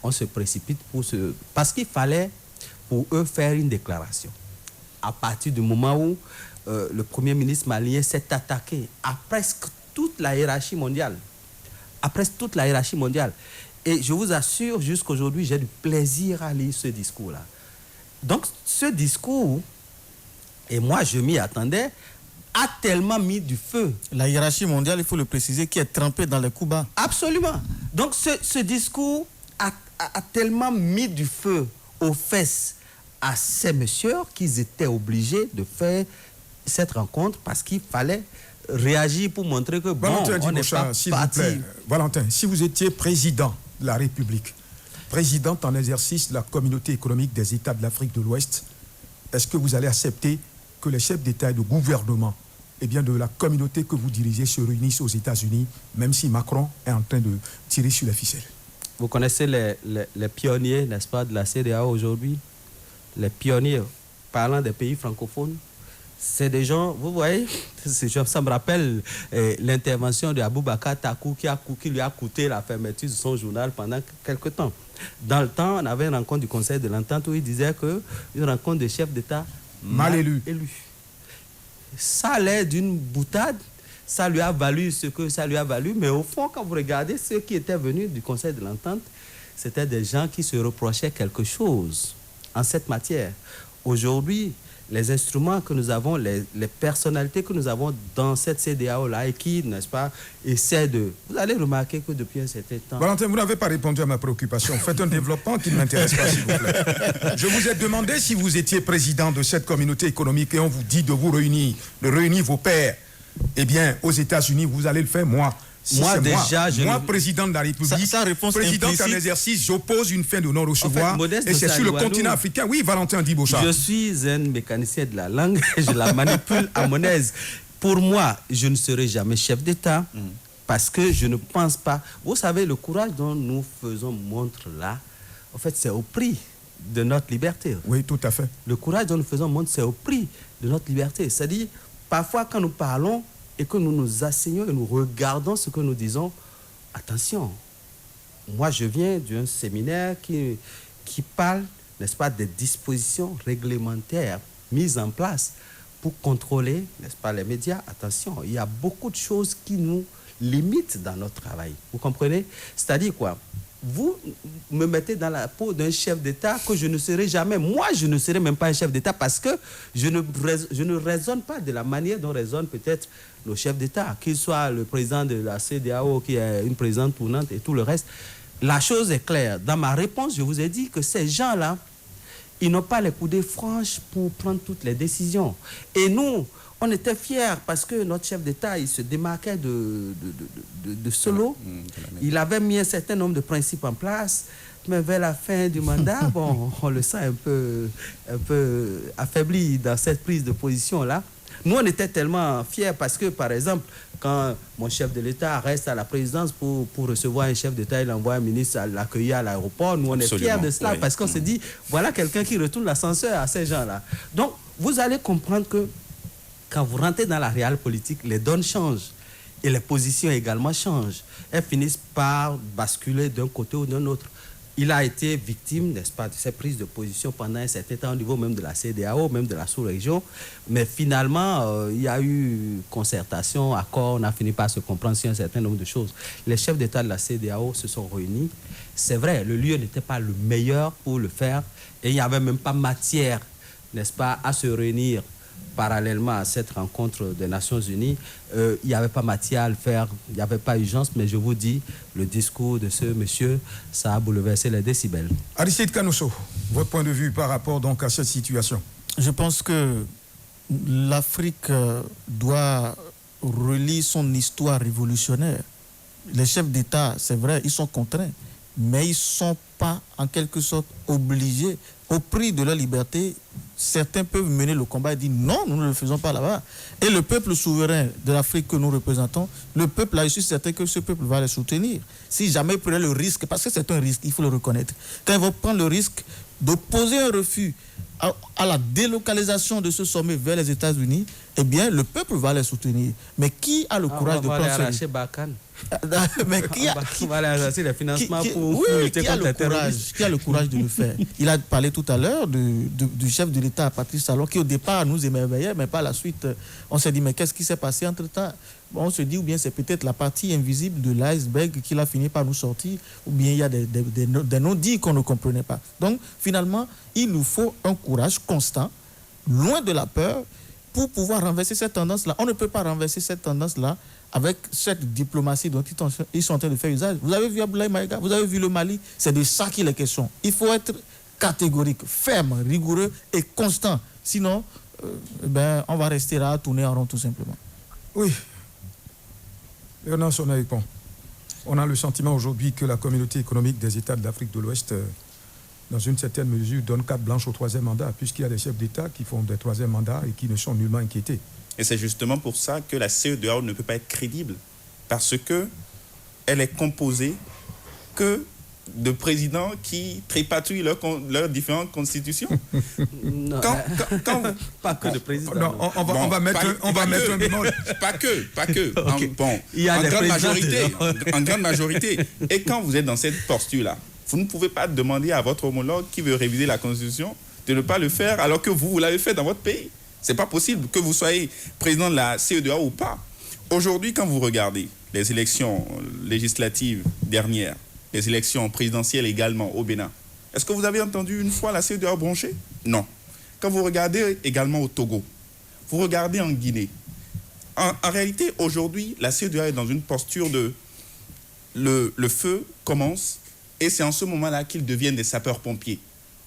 on se précipite pour se... Parce qu'il fallait pour eux faire une déclaration. À partir du moment où le Premier ministre malien s'est attaqué à presque toute la hiérarchie mondiale. À presque toute la hiérarchie mondiale. Et je vous assure, jusqu'aujourd'hui, j'ai du plaisir à lire ce discours-là. Donc, ce discours, et moi je m'y attendais, a tellement mis du feu. La hiérarchie mondiale, il faut le préciser, qui est trempée dans les coups bas. Absolument. Donc, ce discours a tellement mis du feu aux fesses à ces messieurs qu'ils étaient obligés de faire cette rencontre parce qu'il fallait réagir pour montrer que Valentin Diboucha, s'il vous plaît. Valentin, si vous étiez président de la République, présidente en exercice de la communauté économique des États de l'Afrique de l'Ouest, est-ce que vous allez accepter que les chefs d'État et de gouvernement de la communauté que vous dirigez se réunissent aux États-Unis, même si Macron est en train de tirer sur les ficelles? Vous connaissez les pionniers, n'est-ce pas, de la CEDEAO aujourd'hui? Les pionniers parlant des pays francophones. C'est des gens, vous voyez, ça me rappelle l'intervention de Aboubacar Takou qui lui a coûté la fermeture de son journal pendant quelque temps. Dans le temps, on avait une rencontre du Conseil de l'Entente où il disait qu'une rencontre de chefs d'État mal élus. Ça allait d'une boutade, ça lui a valu ce que ça lui a valu, mais au fond, quand vous regardez ceux qui étaient venus du Conseil de l'Entente, c'était des gens qui se reprochaient quelque chose en cette matière. Aujourd'hui, les instruments que nous avons, les personnalités que nous avons dans cette CEDEAO-là et qui, n'est-ce pas, essaient de... Vous allez remarquer que depuis un certain temps... Valentin, vous n'avez pas répondu à ma préoccupation. Faites un développement qui ne m'intéresse pas, s'il vous plaît. Je vous ai demandé si vous étiez président de cette communauté économique et on vous dit de vous réunir, de réunir vos pairs. Eh bien, aux États-Unis, vous allez le faire, moi. Si moi, déjà, moi, président de la République, président en exercice, j'oppose une fin de non-recevoir. En fait, et c'est sur le continent africain. Oui, Valentin Diboucha. Je suis un mécanicien de la langue et je la manipule à mon aise. Pour moi, je ne serai jamais chef d'État parce que je ne pense pas... Vous savez, le courage dont nous faisons montre là, en fait, c'est au prix de notre liberté. Oui, tout à fait. Le courage dont nous faisons montre, c'est au prix de notre liberté. C'est-à-dire, parfois, quand nous parlons, et que nous nous asseyons et nous regardons ce que nous disons, attention, moi je viens d'un séminaire qui parle, n'est-ce pas, des dispositions réglementaires mises en place pour contrôler, n'est-ce pas, les médias. Attention, il y a beaucoup de choses qui nous limitent dans notre travail. Vous comprenez? C'est-à-dire quoi? Vous me mettez dans la peau d'un chef d'État que je ne serai jamais. Moi, je ne serai même pas un chef d'État parce que je ne raisonne pas de la manière dont raisonnent peut-être nos chefs d'État, qu'il soit le président de la CEDEAO qui est une présidente tournante et tout le reste. La chose est claire. Dans ma réponse, je vous ai dit que ces gens-là, ils n'ont pas les coudées franches pour prendre toutes les décisions. Et nous, on était fiers parce que notre chef d'État, il se démarquait de solo. Il avait mis un certain nombre de principes en place. Mais vers la fin du mandat, bon, on le sent un peu affaibli dans cette prise de position-là. Nous, on était tellement fiers parce que, par exemple, quand mon chef de l'État reste à la présidence pour recevoir un chef d'État, il envoie un ministre à l'accueillir à l'aéroport. Nous, on est fiers de cela parce qu'on se dit, voilà quelqu'un qui retourne l'ascenseur à ces gens-là. Donc, vous allez comprendre que quand vous rentrez dans la réelle politique, les donnes changent et les positions également changent. Elles finissent par basculer d'un côté ou d'un autre. Il a été victime, n'est-ce pas, de ces prises de position pendant un certain temps au niveau même de la CEDEAO, même de la sous-région. Mais finalement, il y a eu concertation, accord, on a fini par se comprendre sur un certain nombre de choses. Les chefs d'État de la CEDEAO se sont réunis. C'est vrai, le lieu n'était pas le meilleur pour le faire et il n'y avait même pas matière, n'est-ce pas, à se réunir parallèlement à cette rencontre des Nations Unies. Il n'y avait pas matière à le faire, il n'y avait pas urgence, mais je vous dis, le discours de ce monsieur, ça a bouleversé les décibels. Aristide Canosso, votre point de vue par rapport donc à cette situation? Je pense que l'Afrique doit relire son histoire révolutionnaire. Les chefs d'État, c'est vrai, ils sont contraints, mais ils ne sont pas en quelque sorte obligés. Au prix de leur liberté, certains peuvent mener le combat et dire non, nous ne le faisons pas là-bas. Et le peuple souverain de l'Afrique que nous représentons, le peuple, là, je suis certain que ce peuple va les soutenir. Si jamais ils prenaient le risque, parce que c'est un risque, il faut le reconnaître, quand ils vont prendre le risque de poser un refus à la délocalisation de ce sommet vers les États-Unis, eh bien, le peuple va les soutenir. Mais qui a le courage de prendre ce risque? Mais qui a le courage de le faire? Il a parlé tout à l'heure du chef de l'État, Patrice Talon, qui au départ nous émerveillait, mais par la suite, on s'est dit, mais qu'est-ce qui s'est passé entre-temps? On se dit, ou bien c'est peut-être la partie invisible de l'iceberg qu'il a fini par nous sortir, ou bien il y a des non-dits qu'on ne comprenait pas. Donc, finalement, il nous faut un courage constant, loin de la peur, pour pouvoir renverser cette tendance-là. On ne peut pas renverser cette tendance-là avec cette diplomatie dont ils sont en train de faire usage. Vous avez vu Abdoulaye Maïga, vous avez vu le Mali, c'est de ça qu'il est question. Il faut être catégorique, ferme, rigoureux et constant. Sinon, on va rester là à tourner en rond tout simplement. Oui. Léonard Sonaïpon, on a le sentiment aujourd'hui que la communauté économique des États de l'Afrique de l'Ouest, dans une certaine mesure, donne carte blanche au troisième mandat, puisqu'il y a des chefs d'État qui font des troisième mandats et qui ne sont nullement inquiétés. Et c'est justement pour ça que la CEDEAO ne peut pas être crédible, parce qu'elle est composée que de présidents qui trépatouillent leurs différentes constitutions. Non, pas que de présidents. Non, on va mettre un bémol. Pas que. Okay. Il y a en grande majorité. Et quand vous êtes dans cette posture-là, vous ne pouvez pas demander à votre homologue qui veut réviser la Constitution de ne pas le faire alors que vous l'avez fait dans votre pays. C'est pas possible que vous soyez président de la CEDEAO ou pas. Aujourd'hui, quand vous regardez les élections législatives dernières, les élections présidentielles également au Bénin, est-ce que vous avez entendu une fois la CEDEAO broncher? Non. Quand vous regardez également au Togo, vous regardez en Guinée, en réalité, aujourd'hui, la CEDEAO est dans une posture de le feu commence et c'est en ce moment-là qu'ils deviennent des sapeurs-pompiers.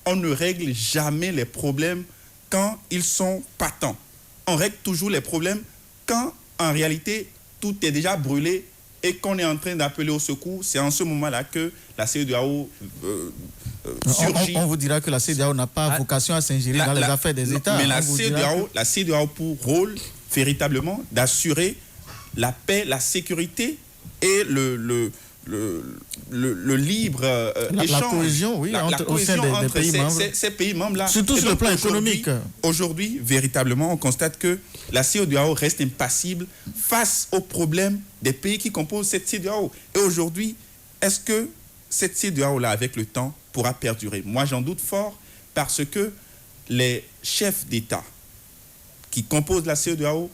On ne règle jamais les problèmes quand ils sont patents. On règle toujours les problèmes quand, en réalité, tout est déjà brûlé et qu'on est en train d'appeler au secours. C'est en ce moment-là que la CEDEAO surgit. On vous dira que la CEDEAO n'a pas vocation à s'ingérer dans les affaires des États. Mais la CEDEAO a pour rôle, véritablement, d'assurer la paix, la sécurité et le libre échange. La cohésion, oui, au sein des pays membres. Ces pays membres-là. Surtout sur le plan économique. Aujourd'hui, véritablement, on constate que la CEDEAO reste impassible face aux problèmes des pays qui composent cette CEDEAO. Et aujourd'hui, est-ce que cette CEDEAO-là, avec le temps, pourra perdurer? Moi, j'en doute fort parce que les chefs d'État qui composent la CEDEAO,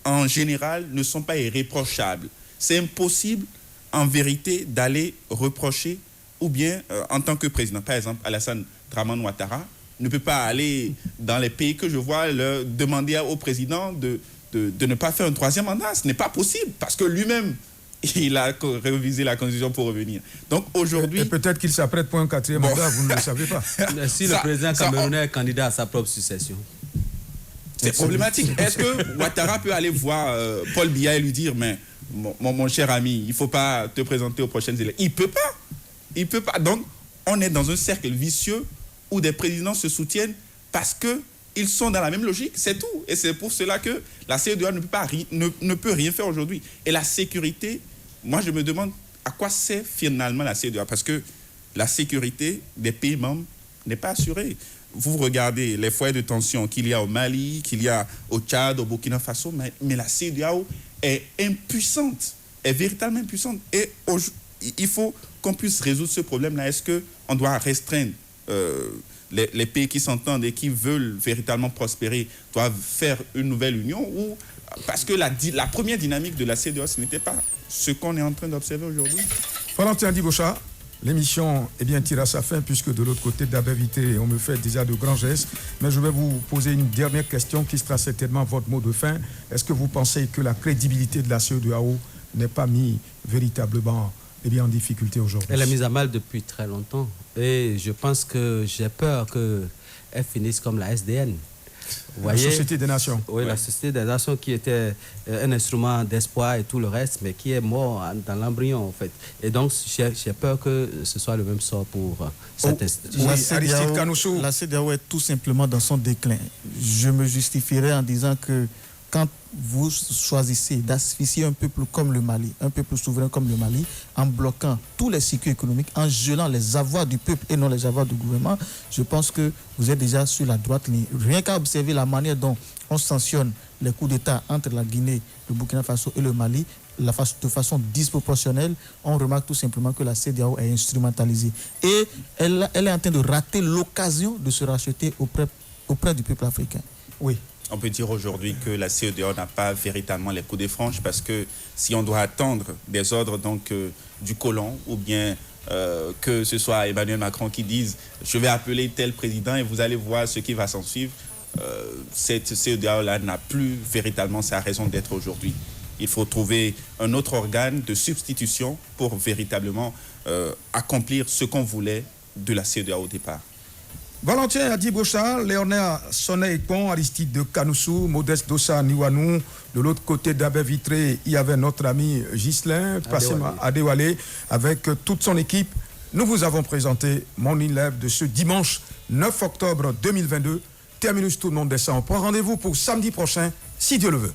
en général, ne sont pas irréprochables. C'est impossible, en vérité, d'aller reprocher, ou bien, en tant que président, par exemple, Alassane Dramane Ouattara ne peut pas aller dans les pays que je vois demander au président de ne pas faire un troisième mandat. Ce n'est pas possible, parce que lui-même, il a révisé la Constitution pour revenir. Donc aujourd'hui... Et peut-être qu'il s'apprête pour un quatrième mandat, vous ne le savez pas. Si le président camerounais est candidat à sa propre succession. C'est problématique. Est-ce que Ouattara peut aller voir Paul Biya et lui dire, mais mon cher ami, il ne faut pas te présenter aux prochaines élections? Il ne peut pas. Il ne peut pas. Donc, on est dans un cercle vicieux où des présidents se soutiennent parce qu'ils sont dans la même logique, c'est tout. Et c'est pour cela que la CEDEAO ne peut rien faire aujourd'hui. Et la sécurité, moi je me demande à quoi sert finalement la CEDEAO, parce que la sécurité des pays membres n'est pas assurée. Vous regardez les foyers de tension qu'il y a au Mali, qu'il y a au Tchad, au Burkina Faso, mais la CEDEAO est impuissante, est véritablement impuissante. Et il faut qu'on puisse résoudre ce problème-là. Est-ce qu'on doit restreindre les pays qui s'entendent et qui veulent véritablement prospérer doivent faire une nouvelle union, ou parce que la première dynamique de la CEDEAO, ce n'était pas ce qu'on est en train d'observer aujourd'hui. Valentin Dibosha, l'émission tire à sa fin, puisque de l'autre côté d'Abevité, on me fait déjà de grands gestes, mais je vais vous poser une dernière question qui sera certainement votre mot de fin. Est-ce que vous pensez que la crédibilité de la CEDEAO n'est pas mise véritablement en difficulté aujourd'hui? Elle est mise à mal depuis très longtemps. Et je pense que j'ai peur qu'elle finisse comme la SDN. Vous voyez, la Société des Nations. Oui, la Société des Nations qui était un instrument d'espoir et tout le reste, mais qui est mort dans l'embryon en fait. Et donc j'ai peur que ce soit le même sort pour cette institution. La CEDEAO est tout simplement dans son déclin. Je me justifierai en disant que quand vous choisissez d'asphyxier un peuple comme le Mali, un peuple souverain comme le Mali, en bloquant tous les circuits économiques, en gelant les avoirs du peuple et non les avoirs du gouvernement, je pense que vous êtes déjà sur la droite ligne. Rien qu'à observer la manière dont on sanctionne les coups d'État entre la Guinée, le Burkina Faso et le Mali, de façon disproportionnelle, on remarque tout simplement que la CEDEAO est instrumentalisée. Et elle est en train de rater l'occasion de se racheter auprès du peuple africain. Oui. On peut dire aujourd'hui que la CEDEAO n'a pas véritablement les coups de franche, parce que si on doit attendre des ordres du colon, ou bien que ce soit Emmanuel Macron qui dise « je vais appeler tel président et vous allez voir ce qui va s'en suivre », cette CEDEAO-là n'a plus véritablement sa raison d'être aujourd'hui. Il faut trouver un autre organe de substitution pour véritablement accomplir ce qu'on voulait de la CEDEAO au départ. Valentin Dibosha, Léonard Sonné-Ekpon, Aristide de Kanoussou, Modeste Dossa Niwanou. De l'autre côté d'Abé-Vitré, il y avait notre ami Ghislain Passema Adewale avec toute son équipe. Nous vous avons présenté Morning Live de ce dimanche 9 octobre 2022. Terminus, tout le monde descend. On prend rendez-vous pour samedi prochain, si Dieu le veut.